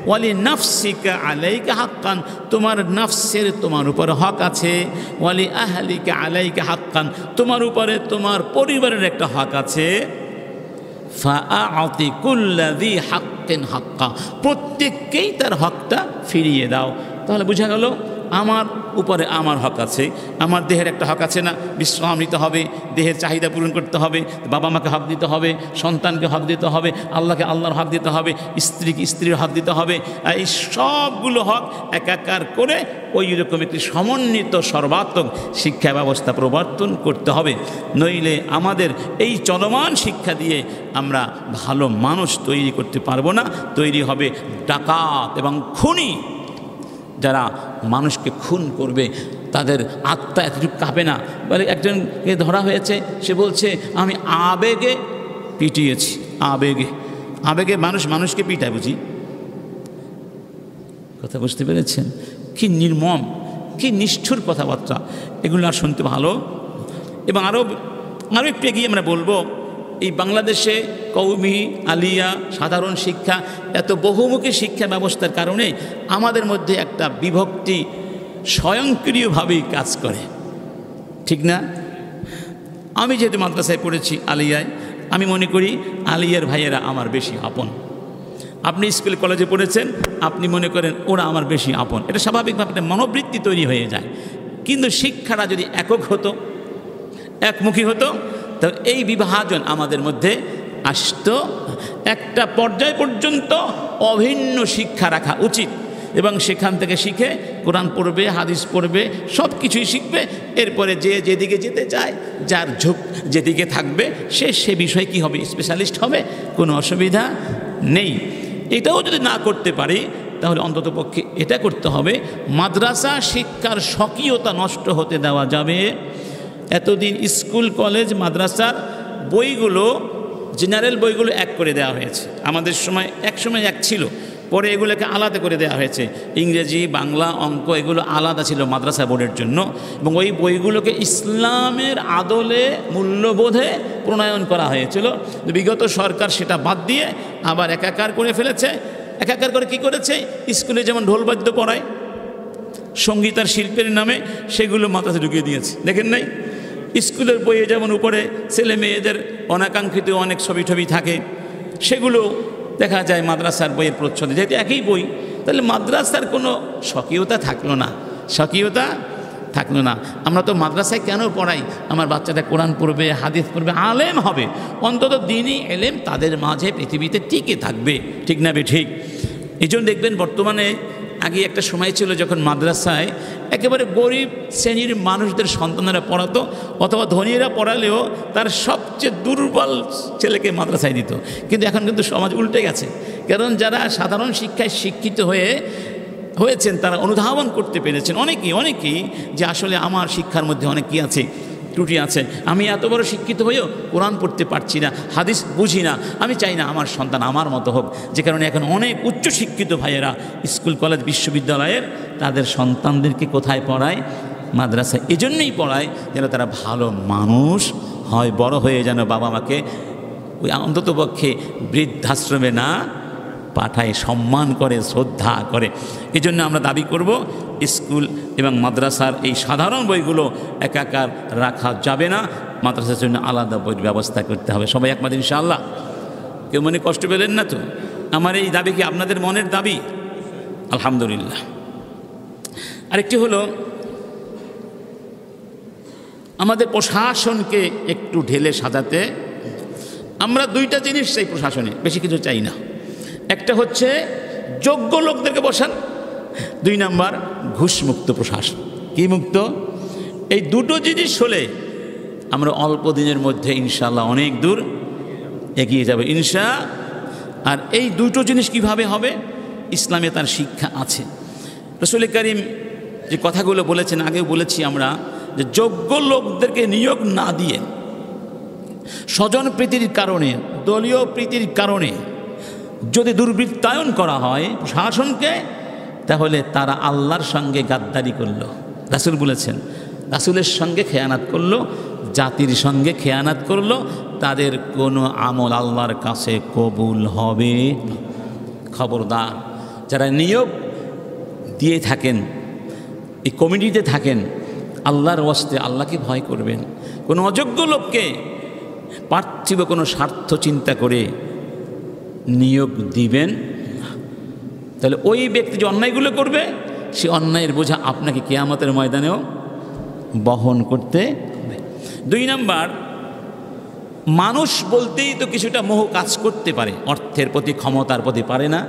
ওয়ালি নাফসিকা আলাইকা হাক্কান, তোমার নাফসের তোমার উপরে হক আছে, ওয়ালি আহলিকা আলাইকা হাক্কান, তোমার উপরে তোমার পরিবারের একটা হক আছে। ফাআতি কুল্লাযী হাক্কিন হাক্কা, প্রত্যেককেই তার হকটা ফিরিয়ে দাও। তাহলে বোঝা গেল আমার উপরে আমার হক আছে, আমার দেহের একটা হক আছে না, বিশ্রাম নিতে হবে, দেহের চাহিদা পূরণ করতে হবে, বাবা মাকে হক দিতে হবে, সন্তানকে হক দিতে হবে, আল্লাহকে আল্লাহর হক দিতে হবে, স্ত্রীকে স্ত্রীর হক দিতে হবে। এই সবগুলো হক একাকার করে ওই রকম একটি সমন্বিত সর্বাত্মক শিক্ষা ব্যবস্থা প্রবর্তন করতে হবে, নইলে আমাদের এই চলমান শিক্ষা দিয়ে আমরা ভালো মানুষ তৈরি করতে পারবো না। তৈরি হবে ডাকাত এবং খুনি। যারা মানুষকে খুন করবে তাদের আত্মা এতটুকু কাঁপে না। বলে একজনকে ধরা হয়েছে, সে বলছে আমি আবেগে পিটিয়েছি। আবেগে আবেগে মানুষ মানুষকে পিটায়, বুঝি কথা বুঝতে পেরেছেন? কি নির্মম, কি নিষ্ঠুর কথাবার্তা, এগুলো আর শুনতে ভালো। এবং আরও একটু এগিয়ে আমরা বলবো, এই বাংলাদেশে কওমি, আলিয়া, সাধারণ শিক্ষা এত বহুমুখী শিক্ষা ব্যবস্থার কারণে আমাদের মধ্যে একটা বিভক্তি স্বয়ংক্রিয়ভাবেই কাজ করে, ঠিক না? আমি যেহেতু মাদ্রাসায় পড়েছি আলিয়ায়, আমি মনে করি আলিয়ার ভাইয়েরা আমার বেশি আপন। আপনি স্কুল কলেজে পড়েছেন, আপনি মনে করেন ওরা আমার বেশি আপন। এটা স্বাভাবিকভাবে একটা মনোবৃত্তি তৈরি হয়ে যায়। কিন্তু শিক্ষাটা যদি একক হতো, একমুখী হতো, তো এই বিভাজন আমাদের মধ্যে আসতো। একটা পর্যায় পর্যন্ত অভিন্ন শিক্ষা রাখা উচিত, এবং সেখান থেকে শিখে কোরআন পড়বে, হাদিস পড়বে, সব কিছুই শিখবে। এরপরে যে যেদিকে যেতে চায়, যার ঝোঁক যেদিকে থাকবে, সে বিষয়ে কী হবে, স্পেশালিস্ট হবে, কোনো অসুবিধা নেই। এটাও যদি না করতে পারি, তাহলে অন্ততপক্ষে এটা করতে হবে, মাদ্রাসা শিক্ষার স্বকীয়তা নষ্ট হতে দেওয়া যাবে। এতদিন স্কুল, কলেজ, মাদ্রাসার বইগুলো, জেনারেল বইগুলো এক করে দেওয়া হয়েছে। আমাদের সময় একসময় এক ছিল, পরে এগুলোকে আলাদা করে দেওয়া হয়েছে। ইংরেজি, বাংলা, অঙ্ক এগুলো আলাদা ছিল মাদ্রাসা বোর্ডের জন্য, এবং ওই বইগুলোকে ইসলামের আদলে, মূল্যবোধে প্রণয়ন করা হয়েছিল। বিগত সরকার সেটা বাদ দিয়ে আবার একাকার করে ফেলেছে। একাকার করে কি করেছে, স্কুলে যেমন ঢোলবাদ্য পড়ায়, সঙ্গীত আর শিল্পের নামে সেগুলো মাদ্রাসায় ঢুকিয়ে দিয়েছে। দেখেন নাই? স্কুলের বইয়ে যেমন উপরে ছেলে মেয়েদের অনাকাঙ্ক্ষিত অনেক ছবি টবি থাকে, সেগুলো দেখা যায় মাদ্রাসার বইয়ের প্রচ্ছদে। যেহেতু একই বই, তাহলে মাদ্রাসার কোনো স্বকীয়তা থাকলো না। স্বকীয়তা থাকলো না। আমরা তো মাদ্রাসায় কেন পড়াই? আমার বাচ্চাটা কোরআন পড়বে, হাদিস পড়বে, আলেম হবে, অন্তত দ্বীনি এলেম তাদের মাঝে পৃথিবীতে টিকে থাকবে, ঠিক না ঠিক? এই জন্য দেখবেন বর্তমানে, আগে একটা সময় ছিল যখন মাদ্রাসায় একেবারে গরিব শ্রেণীর মানুষদের সন্তানেরা পড়াতো, অথবা ধনীরা পড়ালেও তার সবচেয়ে দুর্বল ছেলেকে মাদ্রাসায় দিত। কিন্তু এখন কিন্তু সমাজ উল্টে গেছে, কারণ যারা সাধারণ শিক্ষায় শিক্ষিত হয়েছেন তারা অনুধাবন করতে পেরেছেন অনেকেই যে আসলে আমার শিক্ষার মধ্যে অনেক কী আছে, ত্রুটি আছে। আমি এত বড় শিক্ষিত হয়েও কোরআন পড়তে পারছি না, হাদিস বুঝি না, আমি চাই না আমার সন্তান আমার মতো হোক। যে কারণে এখন অনেক উচ্চশিক্ষিত ভাইয়েরা স্কুল কলেজ বিশ্ববিদ্যালয়ের তাদের সন্তানদেরকে কোথায় পড়ায়? মাদ্রাসায়। এজন্যই পড়ায় যেন তারা ভালো মানুষ হয়, বড় হয়ে যেন বাবা মাকে ওই অন্ততপক্ষে বৃদ্ধাশ্রমে না পাঠায়, সম্মান করে, শ্রদ্ধা করে। এই জন্য আমরা দাবি করব স্কুল এবং মাদ্রাসার এই সাধারণ বইগুলো একাকার রাখা যাবে না, মাদ্রাসার জন্য আলাদা বইয়ের ব্যবস্থা করতে হবে। সবাই একমত ইনশাআল্লাহ? কেউ মনে কষ্ট পেলেন না তো? আমার এই দাবি কি আপনাদের মনের দাবি? আলহামদুলিল্লাহ। আরেকটি হলো, আমাদের প্রশাসনকে একটু ঢেলে সাজাতে। আমরা দুইটা জিনিস চাই প্রশাসনে, বেশি কিছু চাই না। একটা হচ্ছে যোগ্য লোকদেরকে বসান, 2 নাম্বার ঘুষমুক্ত প্রশাসন। কি মুক্ত? এই দুটো জিনিস হলে আমরা অল্প দিনের মধ্যে ইনশাআল্লাহ অনেক দূর এগিয়ে যাবে আর এই দুটো জিনিস কিভাবে হবে? ইসলামে তার শিক্ষা আছে। রাসূল করিম যে কথাগুলো বলেছেন, আগেও বলেছি আমরা, যে যোগ্য লোকদেরকে নিয়োগ না দিয়ে স্বজন প্রীতির কারণে, দলীয় প্রীতির কারণে যদি দুর্বৃত্তায়ন করা হয় প্রশাসনকে, তাহলে তারা আল্লাহর সঙ্গে গাদ্দারি করলো। রাসূল বলেছেন, রাসূলের সঙ্গে খেয়ানাত করলো, জাতির সঙ্গে খেয়ানাত করলো, তাদের কোনো আমল আল্লাহর কাছে কবুল হবে না। খবরদার, যারা নিয়োগ দিয়ে থাকেন, এই কমিটিতে থাকেন, আল্লাহর ওয়াস্তে আল্লাহকে ভয় করবেন। কোনো অযোগ্য লোককে পার্থিব কোনো স্বার্থ চিন্তা করে নিয়োগ দিবেন না। তাহলে ওই ব্যক্তি যে অন্যায়গুলো করবে, সে অন্যায়ের বোঝা আপনাকে কিয়ামতের ময়দানেও বহন করতে হবে। 2 নাম্বার, মানুষ বলতেই তো কিছুটা মোহ কাজ করতে পারে, অর্থের প্রতি, ক্ষমতার প্রতি পারে না।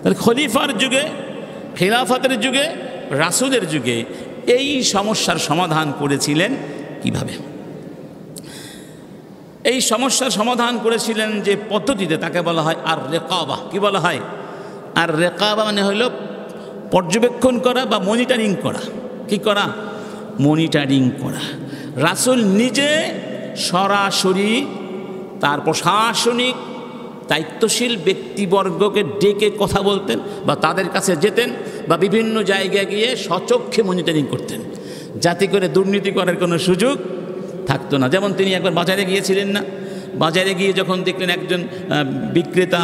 তাহলে খলিফার যুগে, খেলাফতের যুগে, রাসূলের যুগে এই সমস্যার সমাধান করেছিলেন কিভাবে? এই সমস্যার সমাধান করেছিলেন যে পদ্ধতিতে, তাকে বলা হয় আর রেকাবা। কি বলা হয়? আর রেকাবা মানে হলো পর্যবেক্ষণ করা বা মনিটরিং করা। কি করা? মনিটরিং করা। রাসূল নিজে সরাসরি তার প্রশাসনিক দায়িত্বশীল ব্যক্তিবর্গকে ডেকে কথা বলতেন, বা তাদের কাছে যেতেন, বা বিভিন্ন জায়গায় গিয়ে সচক্ষে মনিটরিং করতেন, যাতে করে দুর্নীতি করার কোনো সুযোগ থাকতো না। যেমন তিনি একবার বাজারে গিয়েছিলেন না, বাজারে গিয়ে যখন দেখলেন একজন বিক্রেতা,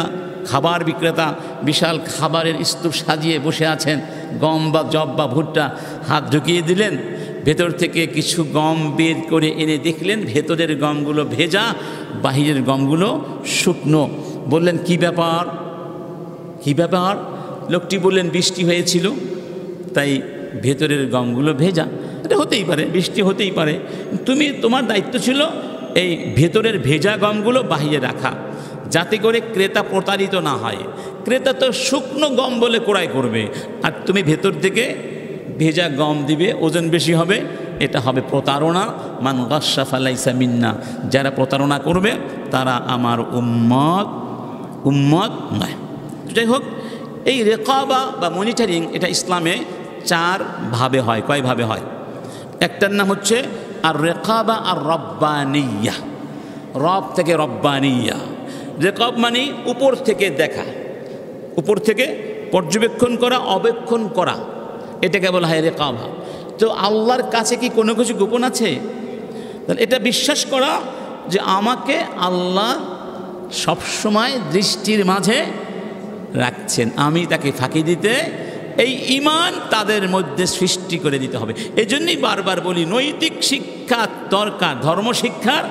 খাবার বিক্রেতা বিশাল খাবারের স্তূপ সাজিয়ে বসে আছেন, গম বা জব বা ভুট্টা, হাত ঢুকিয়ে দিলেন, ভেতর থেকে কিছু গম বের করে এনে দেখলেন ভেতরের গমগুলো ভেজা, বাহিরের গমগুলো শুকনো। বললেন, কি ব্যাপার, কি ব্যাপার? লোকটি বললেন, বৃষ্টি হয়েছিল তাই ভেতরের গমগুলো ভেজা। এটা হতেই পারে, বৃষ্টি হতেই পারে, তোমার দায়িত্ব ছিল এই ভেতরের ভেজা গমগুলো বাহিরে রাখা, যাতে করে ক্রেতা প্রতারিত না হয়। ক্রেতা তো শুকনো গম বলে ক্রয় করবে, আর তুমি ভেতর থেকে ভেজা গম দিবে, ওজন বেশি হবে, এটা হবে প্রতারণা। মান গাশশা ফালাইসা মিন্না, যারা প্রতারণা করবে তারা আমার উম্মত নয়। যাই হোক, এই রেকাবা বা মনিটরিং এটা ইসলামে 4 ভাবে হয়। কয় ভাবে হয়? একটার নাম হচ্ছে আর রেকাবা আর রব্বানিয়া, রব থেকে রব্বানিয়া। রেকাব মানে উপর থেকে দেখা, উপর থেকে পর্যবেক্ষণ করা, অবেক্ষণ করা, এটাকে বলা হয় রেকাবা। তো আল্লাহর কাছে কি কোনো কিছু গোপন আছে? তাহলে এটা বিশ্বাস করা যে আমাকে আল্লাহ সবসময় দৃষ্টির মাঝে রাখছেন, আমি তাকে ফাঁকি দিতে, এই ঈমান তাদের মধ্যে সৃষ্টি করে দিতে হবে। এই জন্যই বারবার বলি, নৈতিক শিক্ষা দরকার, ধর্মশিক্ষার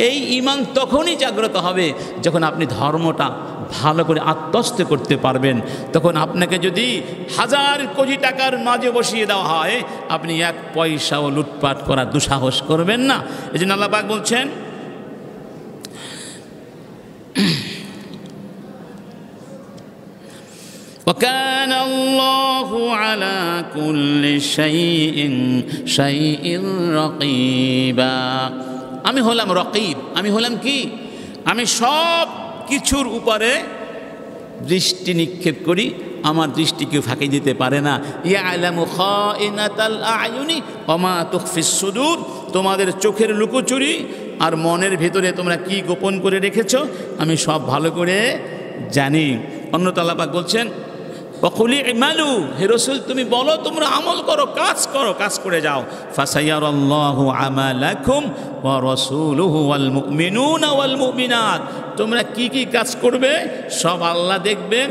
এই ঈমান তখনই জাগ্রত হবে যখন আপনি ধর্মটা ভালো করে আত্মস্থ করতে পারবেন। তখন আপনাকে যদি 1000 কোটি টাকার মাঝে বসিয়ে দেওয়া হয়, আপনি 1 পয়সাও লুটপাট করার দুঃসাহস করবেন না। এই জন্য আল্লাহ পাক বলছেন, وَكَانَ اللَّهُ عَلَى كُلِّ شَيْءٍ رَقِيبًا। আমি হলাম রকিব। আমি হলাম কি? আমি সব কিছুর উপরে দৃষ্টি নিক্ষেপ করি, আমার দৃষ্টি কেউ ফাঁকি দিতে পারে না। ইয়ালামু খাইনাতাল আয়ুনি ওয়া মা তুখফিস সুদূর, তোমাদের চোখের লুকোচুরি আর মনের ভেতরে তোমরা কি গোপন করে রেখেছো আমি সব ভালো করে জানি। অন্যত আল্লাহ পাক বলছেন, ওয়াকুলি ইমালু, হে রাসূল তুমি বলো তোমরা আমল করো, কাজ করো, কাজ করে যাও। ফাসায়ারাল্লাহু আমালাকুম ওয়া রাসূলুহু ওয়াল মুমিনুনা ওয়াল মুমিনাত, তোমরা কি কি কাজ করবে সব আল্লাহ দেখবেন,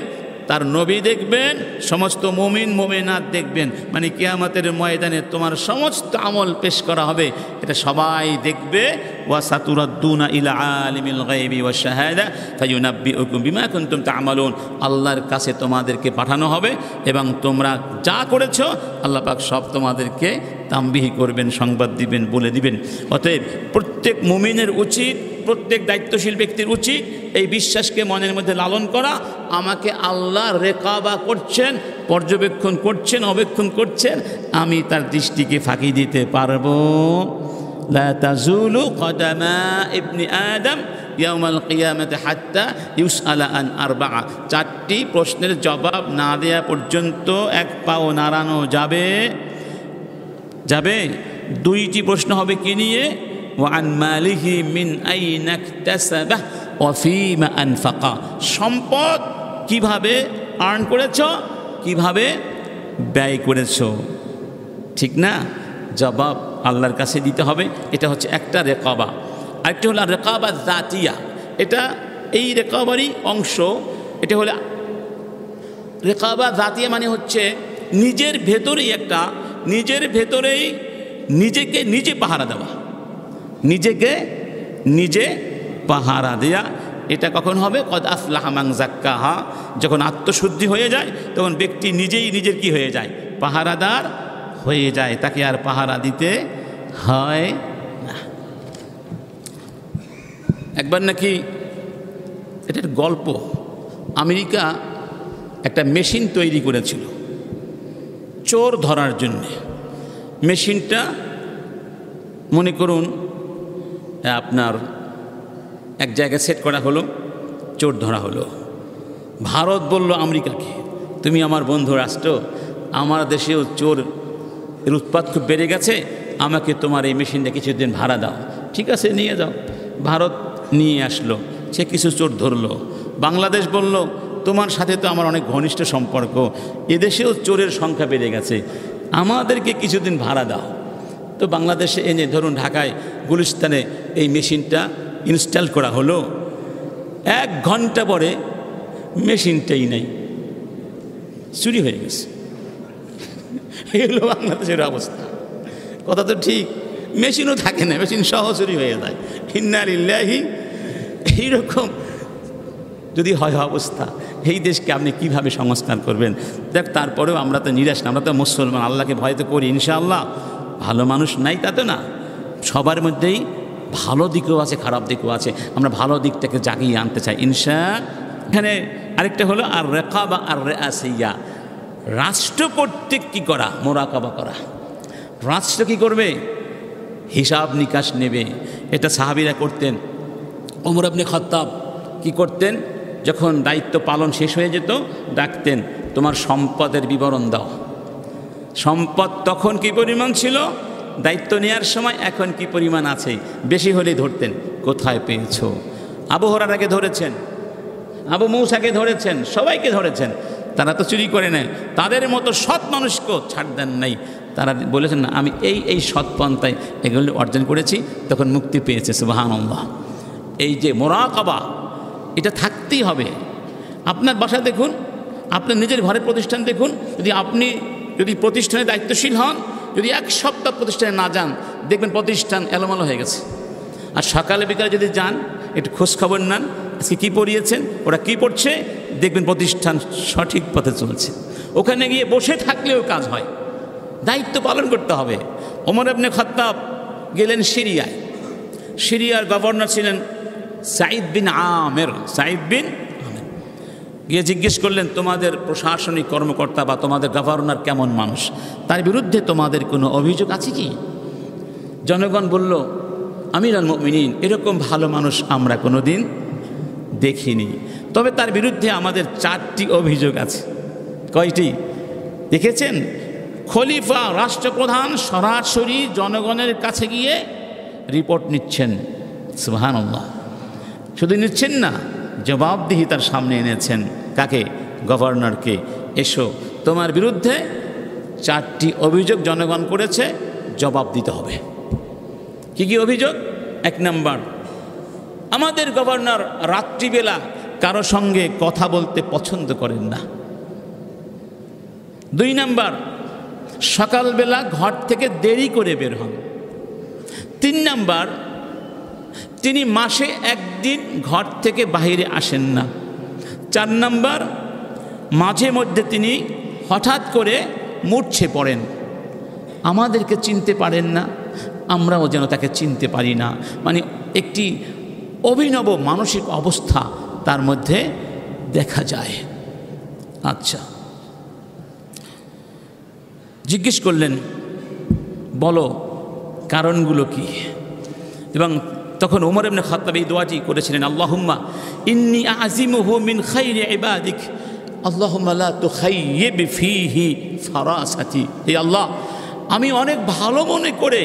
তার নবী দেখবেন, সমস্ত মুমিন মুমিনাত দেখবেন। মানে কিয়ামতের ময়দানে তোমার সমস্ত আমল পেশ করা হবে, এটা সবাই দেখবে। ওয়া সাতুরাদ্দুনা ইলা আলিমিল গায়বি ওয়াশ শাহাদা ফায়ুনাব্বিউকুম বিমা কুনতুম তা'মালুন, আল্লাহর কাছে তোমাদেরকে পাঠানো হবে এবং তোমরা যা করেছো আল্লাহ পাক সব তোমাদেরকে তামবিহ করবেন, সংবাদ দিবেন, বলে দিবেন। অতএব প্রত্যেক মুমিনের উচিত, প্রত্যেক দায়িত্বশীল ব্যক্তির উচিত এই বিশ্বাসকে মনের মধ্যে লালন করা, আমাকে আল্লাহ রেকাবা করছেন, পর্যবেক্ষণ করছেন, অবেক্ষণ করছেন, আমি তার দৃষ্টিকে ফাঁকি দিতে পারবো। লা তাজুলু কদামা ইবনি আদম ইয়াউমাল কিয়ামাতি হাত্তা ইউসআলা আন আরবাআ, 4টি প্রশ্নের জবাব না দেয়া পর্যন্ত 1 পাও নাড়ানো যাবে। 2টি প্রশ্ন হবে কি নিয়ে? ওয়ান মালিহি মিন আইনা ইকতাসাবা ওয়া ফীমা আনফাকা, সম্পদ কিভাবে আর্ন করেছো, কিভাবে ব্যয় করেছো, ঠিক না? জবাব আল্লাহর কাছে দিতে হবে। এটা হচ্ছে একটা রেকাবা। আরেকটা হলো রেকাবা জাতিয়া, এটা এই রেকাবারই অংশ। এটা হলো রেকাবা জাতিয়া, মানে হচ্ছে নিজের ভেতরেই একটা, নিজের ভেতরেই নিজেকে নিজে পাহারা দেওয়া, নিজেকে নিজে পাহারা দেয়া। এটা কখন হবে? কদ আফলাহা মান যাক্কাহা, যখন আত্মশুদ্ধি হয়ে যায় তখন ব্যক্তি নিজেই নিজের কি হয়ে যায়? পাহারাদার হয়ে যায়, তাকে আর পাহারা দিতে হয় না। একবার নাকি, এটার গল্প, আমেরিকা একটা মেশিন তৈরি করেছিল চোর ধরার জন্যে। মেশিনটা মনে করুন আপনার এক জায়গায় সেট করা হলো, চোর ধরা হলো। ভারত বলল আমেরিকাকে, তুমি আমার বন্ধু রাষ্ট্র, আমার দেশেও চোর এর উৎপাত খুব বেড়ে গেছে, আমাকে তোমার এই মেশিনটা কিছুদিন ভাড়া দাও। ঠিক আছে, নিয়ে যাও। ভারত নিয়ে আসলো, সে কিছু চোর ধরলো। বাংলাদেশ বলল, তোমার সাথে তো আমার অনেক ঘনিষ্ঠ সম্পর্ক, এদেশেও চোরের সংখ্যা বেড়ে গেছে, আমাদেরকে কিছুদিন ভাড়া দাও। তো বাংলাদেশে এনে ধরুন ঢাকায় গুলিস্তানে এই মেশিনটা ইনস্টল করা হলো। 1 ঘন্টা পরে মেশিনটাই নেই, চুরি হয়ে গেছে। এগুলো বাংলাদেশের অবস্থা। কথা তো ঠিক, মেশিনও থাকে না, মেশিন সহ চুরি হয়ে যায়। ইন্না লিল্লাহি, এইরকম যদি হয় অবস্থা, এই দেশকে আপনি কিভাবে সংস্কার করবেন? দেখ, তারপরেও আমরা তো নিরাশ না, আমরা তো মুসলমান, আল্লাহকে ভয় তো করি ইনশাআল্লাহ। ভালো মানুষ নাই তা তো না, সবার মধ্যেই ভালো দিকও আছে, খারাপ দিকও আছে। আমরা ভালো দিকটাকে জাগিয়ে আনতে চাই ইনশাআল্লাহ। এখানে আরেকটা হলো আর রেকাবা আর রিয়াসিয়া, রাষ্ট্র কর্তৃক কী করা? মোরাকাবা করা। রাষ্ট্র কী করবে? হিসাব নিকাশ নেবে। এটা সাহাবীরা করতেন। ওমর ইবনে খাত্তাব কী করতেন? যখন দায়িত্ব পালন শেষ হয়ে যেত ডাকতেন, তোমার সম্পদের বিবরণ দাও। সম্পদ তখন কি পরিমাণ ছিল দায়িত্ব নেওয়ার সময়, এখন কি পরিমাণ আছে? বেশি হলেই ধরতেন, কোথায় পেয়েছো? আবু হুরায়রাকে ধরেছেন, আবু মূসাকে ধরেছেন, সবাইকে ধরেছেন। তারা তো চুরি করে নেয়, তাদের মতো সৎ মানুষকেও ছাড় দেন নাই। তারা বলেছেন, না আমি এই সৎ পন্থায় এগুলো অর্জন করেছি, তখন মুক্তি পেয়েছে। সুবহানাল্লাহ। এই যে মোরাকাবা, এটা থাকতেই হবে। আপনার বাসা দেখুন, আপনার নিজের ঘরের প্রতিষ্ঠান দেখুন, যদি প্রতিষ্ঠানে দায়িত্বশীল হন, যদি 1 সপ্তাহ প্রতিষ্ঠানে না যান, দেখবেন প্রতিষ্ঠান এলোমেলো হয়ে গেছে। আর সকালে বিকালে যদি যান একটু খোঁজখবর নেন আজকে কী পড়িয়েছেন, ওরা কী পড়ছে, দেখবেন প্রতিষ্ঠান সঠিক পথে চলছে। ওখানে গিয়ে বসে থাকলেও কাজ হয়, দায়িত্ব পালন করতে হবে। ওমর ইবনে খাত্তাব গেলেন সিরিয়ায়। সিরিয়ার গভর্নর ছিলেন সাঈদ বিন আমের। গিয়ে জিজ্ঞেস করলেন, তোমাদের প্রশাসনিক কর্মকর্তা বা তোমাদের গভর্নর কেমন মানুষ, তার বিরুদ্ধে তোমাদের কোনো অভিযোগ আছে কি? জনগণ বলল, আমিরুল মুমিনিন, এরকম ভালো মানুষ আমরা কোনো দিন দেখিনি, তবে তার বিরুদ্ধে আমাদের 4টি অভিযোগ আছে। কয়টি দেখেছেন? খলিফা রাষ্ট্রপ্রধান সরাসরি জনগণের কাছে গিয়ে রিপোর্ট নিচ্ছেন। সুবহানাল্লাহ। শুধু নিচ্ছেন না, জবাবদিহিতার সামনে এনেছেন। কাকে? গভর্নরকে। এসো, তোমার বিরুদ্ধে 4টি অভিযোগ জনগণ করেছে, জবাব দিতে হবে। কি কি অভিযোগ? 1 নম্বর, আমাদের গভর্নর রাত্রিবেলা কারো সঙ্গে কথা বলতে পছন্দ করেন না। 2 নম্বর, সকালবেলা ঘর থেকে দেরি করে বের হন। 3 নম্বর, তিনি মাসে 1 দিন ঘর থেকে বাইরে আসেন না। 4 নম্বর, মাঝে মধ্যে তিনি হঠাৎ করে মূর্ছে পড়েন, আমাদেরকে চিনতে পারেন না, আমরাও যেন তাকে চিনতে পারি না। মানে একটি অভিনব মানসিক অবস্থা তার মধ্যে দেখা যায়। আচ্ছা, জিজ্ঞেস করলেন, বলো কারণগুলো কি? এবং তখন ওমর ইবনে খাত্তাব এই দোয়াটি করেছিলেন, আল্লাহুম্মা ইন্নী আযিমুহু মিন খাইরি ইবাদিক আল্লাহুম্মা লা তুখাইয়িব ফীহি ফারাসাতি। হে আল্লাহ, আমি অনেক ভালো মনে করে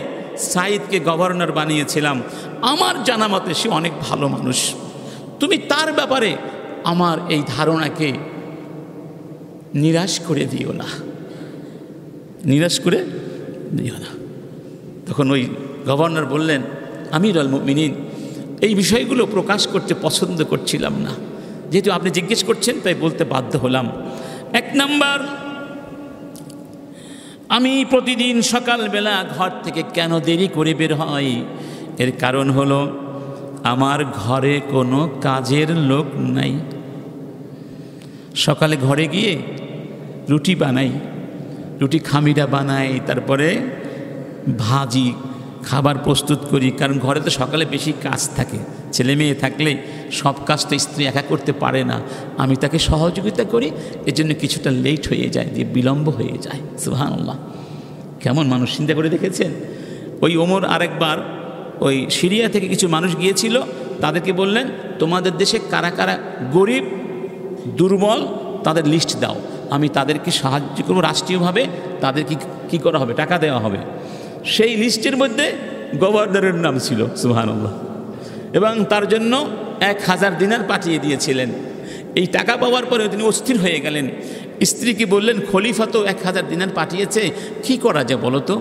সাঈদকে গভর্নর বানিয়েছিলাম, আমার জানা মতে সে অনেক ভালো মানুষ, তুমি তার ব্যাপারে আমার এই ধারণাকে নিরাশ করে দিও না, নিরাশ করে দিও না। তখন ওই গভর্নর বললেন, আমিরুল মুমিনিন, এই বিষয়গুলো প্রকাশ করতে পছন্দ করছিলাম না, যেহেতু আপনি জিজ্ঞেস করছেন তাই বলতে বাধ্য হলাম। 1 নম্বর, আমি প্রতিদিন সকালবেলা ঘর থেকে কেন দেরি করে বের হই? এর কারণ হলো আমার ঘরে কোনো কাজের লোক নাই। সকালে ঘরে গিয়ে রুটি বানাই, রুটি খামিরা বানাই, তারপরে ভাজি, খাবার প্রস্তুত করি, কারণ ঘরে তো সকালে বেশি কাজ থাকে, ছেলে মেয়ে থাকলে সব কাজ তো স্ত্রী একা করতে পারে না, আমি তাকে সহযোগিতা করি, এজন্য কিছুটা লেট হয়ে যায়, দিয়ে বিলম্ব হয়ে যায়। সুবহানাল্লাহ, কেমন মানুষ, চিন্তা করে দেখেছেন? ওই ওমর আরেকবার ওই সিরিয়া থেকে কিছু মানুষ গিয়েছিল, তাদেরকে বললেন, তোমাদের দেশে কারা কারা গরিব দুর্বল তাদের লিস্ট দাও, আমি তাদেরকে সাহায্য করব, রাষ্ট্রীয়ভাবে তাদের কি করা হবে, টাকা দেওয়া হবে। সেই লিস্টের মধ্যে গভর্নরের নাম ছিল। সুবহানাল্লাহ। এবং তার জন্য 1000 দিনার পাঠিয়ে দিয়েছিলেন। এই টাকা পাওয়ার পরে তিনি অস্থির হয়ে গেলেন, স্ত্রীকে বললেন, খলিফা তো 1000 দিনার পাঠিয়েছে, কি করা যায় বলো তো?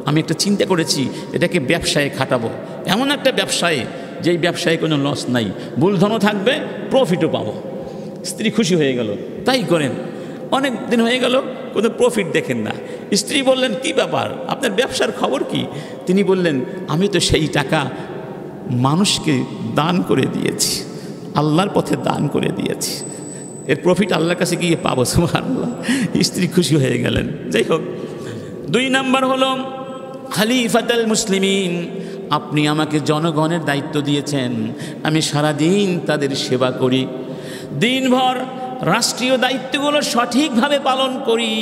আমি একটা চিন্তা করেছি, এটাকে ব্যবসায় খাটাবো, এমন একটা ব্যবসায় যেই ব্যবসায় কোনো লস নাই, মূলধনও থাকবে, প্রফিটও পাবো। স্ত্রী খুশি হয়ে গেল, তাই করেন। অনেক দিন হয়ে গেল, কোনো প্রফিট দেখেন না। স্ত্রী বললেন, কি ব্যাপার, আপনার ব্যবসার খবর কি? তিনি বললেন, আমি তো সেই টাকা মানুষকে দান করে দিয়েছি, আল্লাহর পথে দান করে দিয়েছি, এর প্রফিট আল্লাহর কাছে গিয়ে পাবো। সুবহানাল্লাহ। স্ত্রী খুশি হয়ে গেলেন। যাই হোক, 2 নম্বর হলো খলিফাতুল মুসলিমিন, আপনি আমাকে জনগণের দায়িত্ব দিয়েছেন, আমি সারাদিন তাদের সেবা করি, দিনভর রাষ্ট্রীয় দায়িত্বগুলো সঠিকভাবে পালন করি,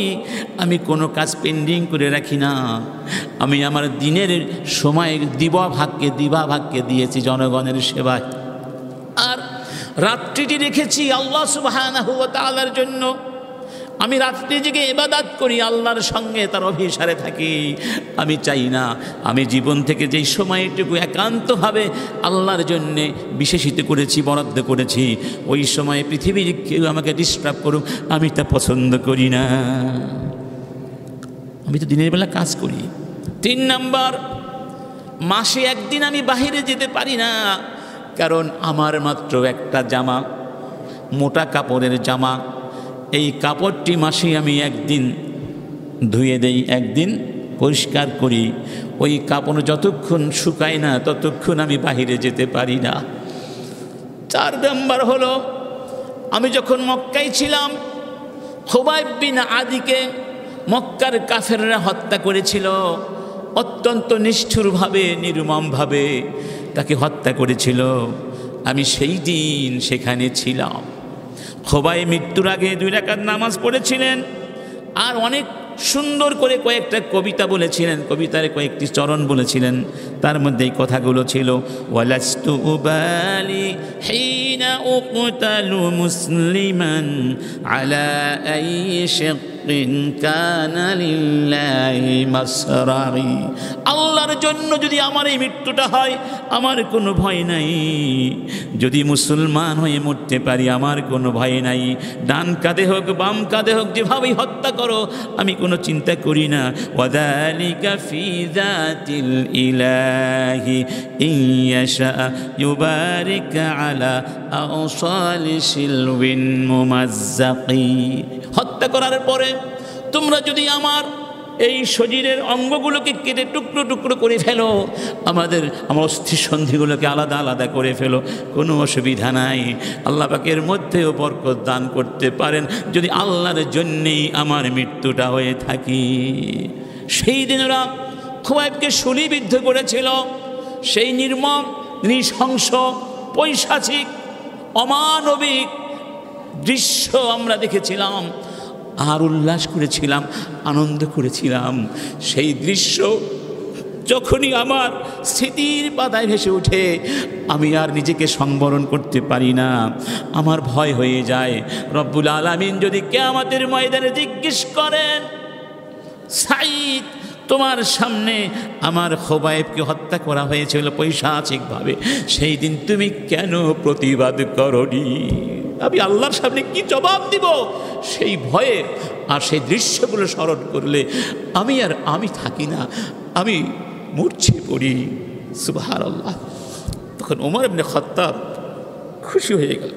আমি কোনো কাজ পেন্ডিং করে রাখি না, আমি আমার দিনের সময় দিবাভাগকে দিয়েছি জনগণের সেবায়, আর রাত্রিটি রেখেছি আল্লাহ সুবহানাহু ওয়া তাআলার জন্য। আমি রাত্রি জেগে ইবাদত করি, আল্লাহর সঙ্গে তার অভিসারে থাকি। আমি চাই না আমি জীবন থেকে যেই সময়টুকু একান্তভাবে আল্লাহর জন্যে বিশেষিত করেছি, বরাদ্দ করেছি, ওই সময়ে পৃথিবীর কেউ আমাকে ডিস্টার্ব করুক, আমি তা পছন্দ করি না। আমি তো দিনের বেলা কাজ করি। 3 নম্বর, মাসে 1 দিন আমি বাহিরে যেতে পারি না, কারণ আমার মাত্র একটা জামা, মোটা কাপড়ের জামা, এই কাপড়টি মাসে আমি 1 দিন ধুয়ে দেই, 1 দিন পরিষ্কার করি, ওই কাপড় যতক্ষণ শুকায় না ততক্ষণ আমি বাহিরে যেতে পারি না। 4 নম্বর হলো, আমি যখন মক্কায় ছিলাম, খুবাইব বিন আদিকে মক্কার কাফেররা হত্যা করেছিল, অত্যন্ত নিষ্ঠুরভাবে, নির্মমভাবে তাকে হত্যা করেছিল। আমি সেই দিন সেখানে ছিলাম। খুবাইব মৃত্যুর আগে 2 রাকাত নামাজ পড়েছিলেন, আর অনেক সুন্দর করে কয়েকটা কবিতা বলেছিলেন, কবিতার কয়েকটি চরণ বলেছিলেন। তার মধ্যে এই কথাগুলো ছিল, ওয়ালাস্তু উবালি হিনা উকতালু মুসলিমান আলা আই শাক্কিন কানা লিল্লাহি মাসরারি। আল্লাহর জন্য যদি আমার এই মৃত্যুটা হয় আমার কোনো ভয় নাই, যদি মুসলমান হয়ে মরতে পারি আমার কোনো ভয় নাই। ডান কাঁধে হোক বাম কাঁধে হোক, যেভাবেই হত্যা করো আমি কোনো চিন্তা করি না। ওয়াযালিকা ফি যাতিল ইলাহি ইয়াশা ইউবারিক আলা আওসালি শিলবিন মুমাজ্জাকি। হত্যা করার পরে তোমরা যদি আমার এই শরীরের অঙ্গগুলোকে কেটে টুকরো টুকরো করে ফেলো, আমার অস্থিসন্ধিগুলোকে আলাদা আলাদা করে ফেলো, কোনো অসুবিধা নাই। আল্লাহ পাকের মধ্যেও বরকত দান করতে পারেন যদি আল্লাহর জন্যেই আমার মৃত্যুটা হয়ে থাকি। সেই দিন ওরা খুবাইবকে শূলিবিদ্ধ করেছিল। সেই নির্মম, নৃশংস, পৈশাচিক, অমানবিক দৃশ্য আমরা দেখেছিলাম আর উল্লাস করেছিলাম, আনন্দ করেছিলাম। সেই দৃশ্য যখনই আমার স্মৃতির পাতায় ভেসে ওঠে আমি আর নিজেকে সংবরণ করতে পারি না, আমার ভয় হয়ে যায়। রব্বুল আলামিন যদি কিয়ামতের ময়দানে জিজ্ঞেস করেন, সাঈদ তোমার সামনে আমার খুবাইবকে হত্যা করা হয়েছিল পৈশাচিকভাবে, সেই দিন তুমি কেন প্রতিবাদ করনি? আমি আল্লাহর সামনে কি জবাব দিব? সেই ভয়ে আর সেই দৃশ্যগুলো স্মরণ করলে আমি থাকি না, আমি মূর্ছে পড়ি। সুবহানাল্লাহ। তখন ওমর ইবনে খাত্তাব খুশি হয়ে গেল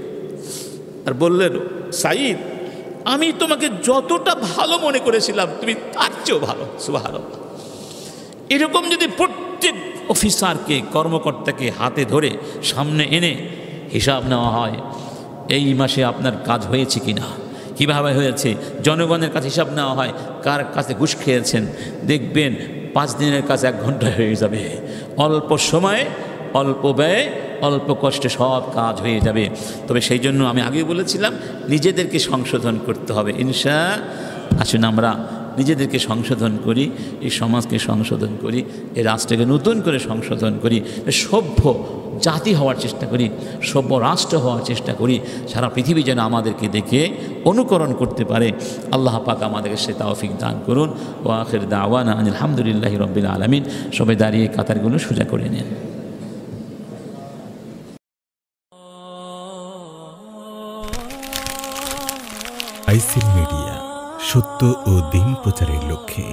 আর বললেন, সাঈদ আমি তোমাকে যতটা ভালো মনে করেছিলাম তুমি তার চেয়েও ভালো। সুবহানাল্লাহ। এরকম যদি প্রত্যেক অফিসারকে, কর্মকর্তাকে হাতে ধরে সামনে এনে হিসাব নেওয়া হয়, এই মাসে আপনার কাজ হয়েছে কিনা, কিভাবে হয়েছে, জনগণের কাছে হিসাব নেওয়া হয়, কার কাছে ঘুষ খেয়েছেন, দেখবেন 5 দিনের কাজ 1 ঘন্টায় হয়ে যাবে। অল্প সময়ে, অল্প ব্যয়ে, অল্প কষ্টে সব কাজ হয়ে যাবে। তবে সেই জন্য আমি আগে বলেছিলাম নিজেদেরকে সংশোধন করতে হবে। আসুন আমরা নিজেদেরকে সংশোধন করি, এই সমাজকে সংশোধন করি, এই রাষ্ট্রকে নতুন করে সংশোধন করি, সভ্য জাতি হওয়ার চেষ্টা করি, সভ্য রাষ্ট্র হওয়ার চেষ্টা করি। সারা পৃথিবী যেন আমাদেরকে দেখে অনুকরণ করতে পারে। আল্লাহ পাক আমাদেরকে সে তৌফিক দান করুন। ওয়া আখির দাওয়ানা আলহামদুলিল্লাহি রাব্বিল আলামিন। সবাই দাঁড়িয়ে কাতারগুলো সোজা করে নেন। আইসিল মিডিয়া, সত্য ও দিন প্রচারের লক্ষ্যে।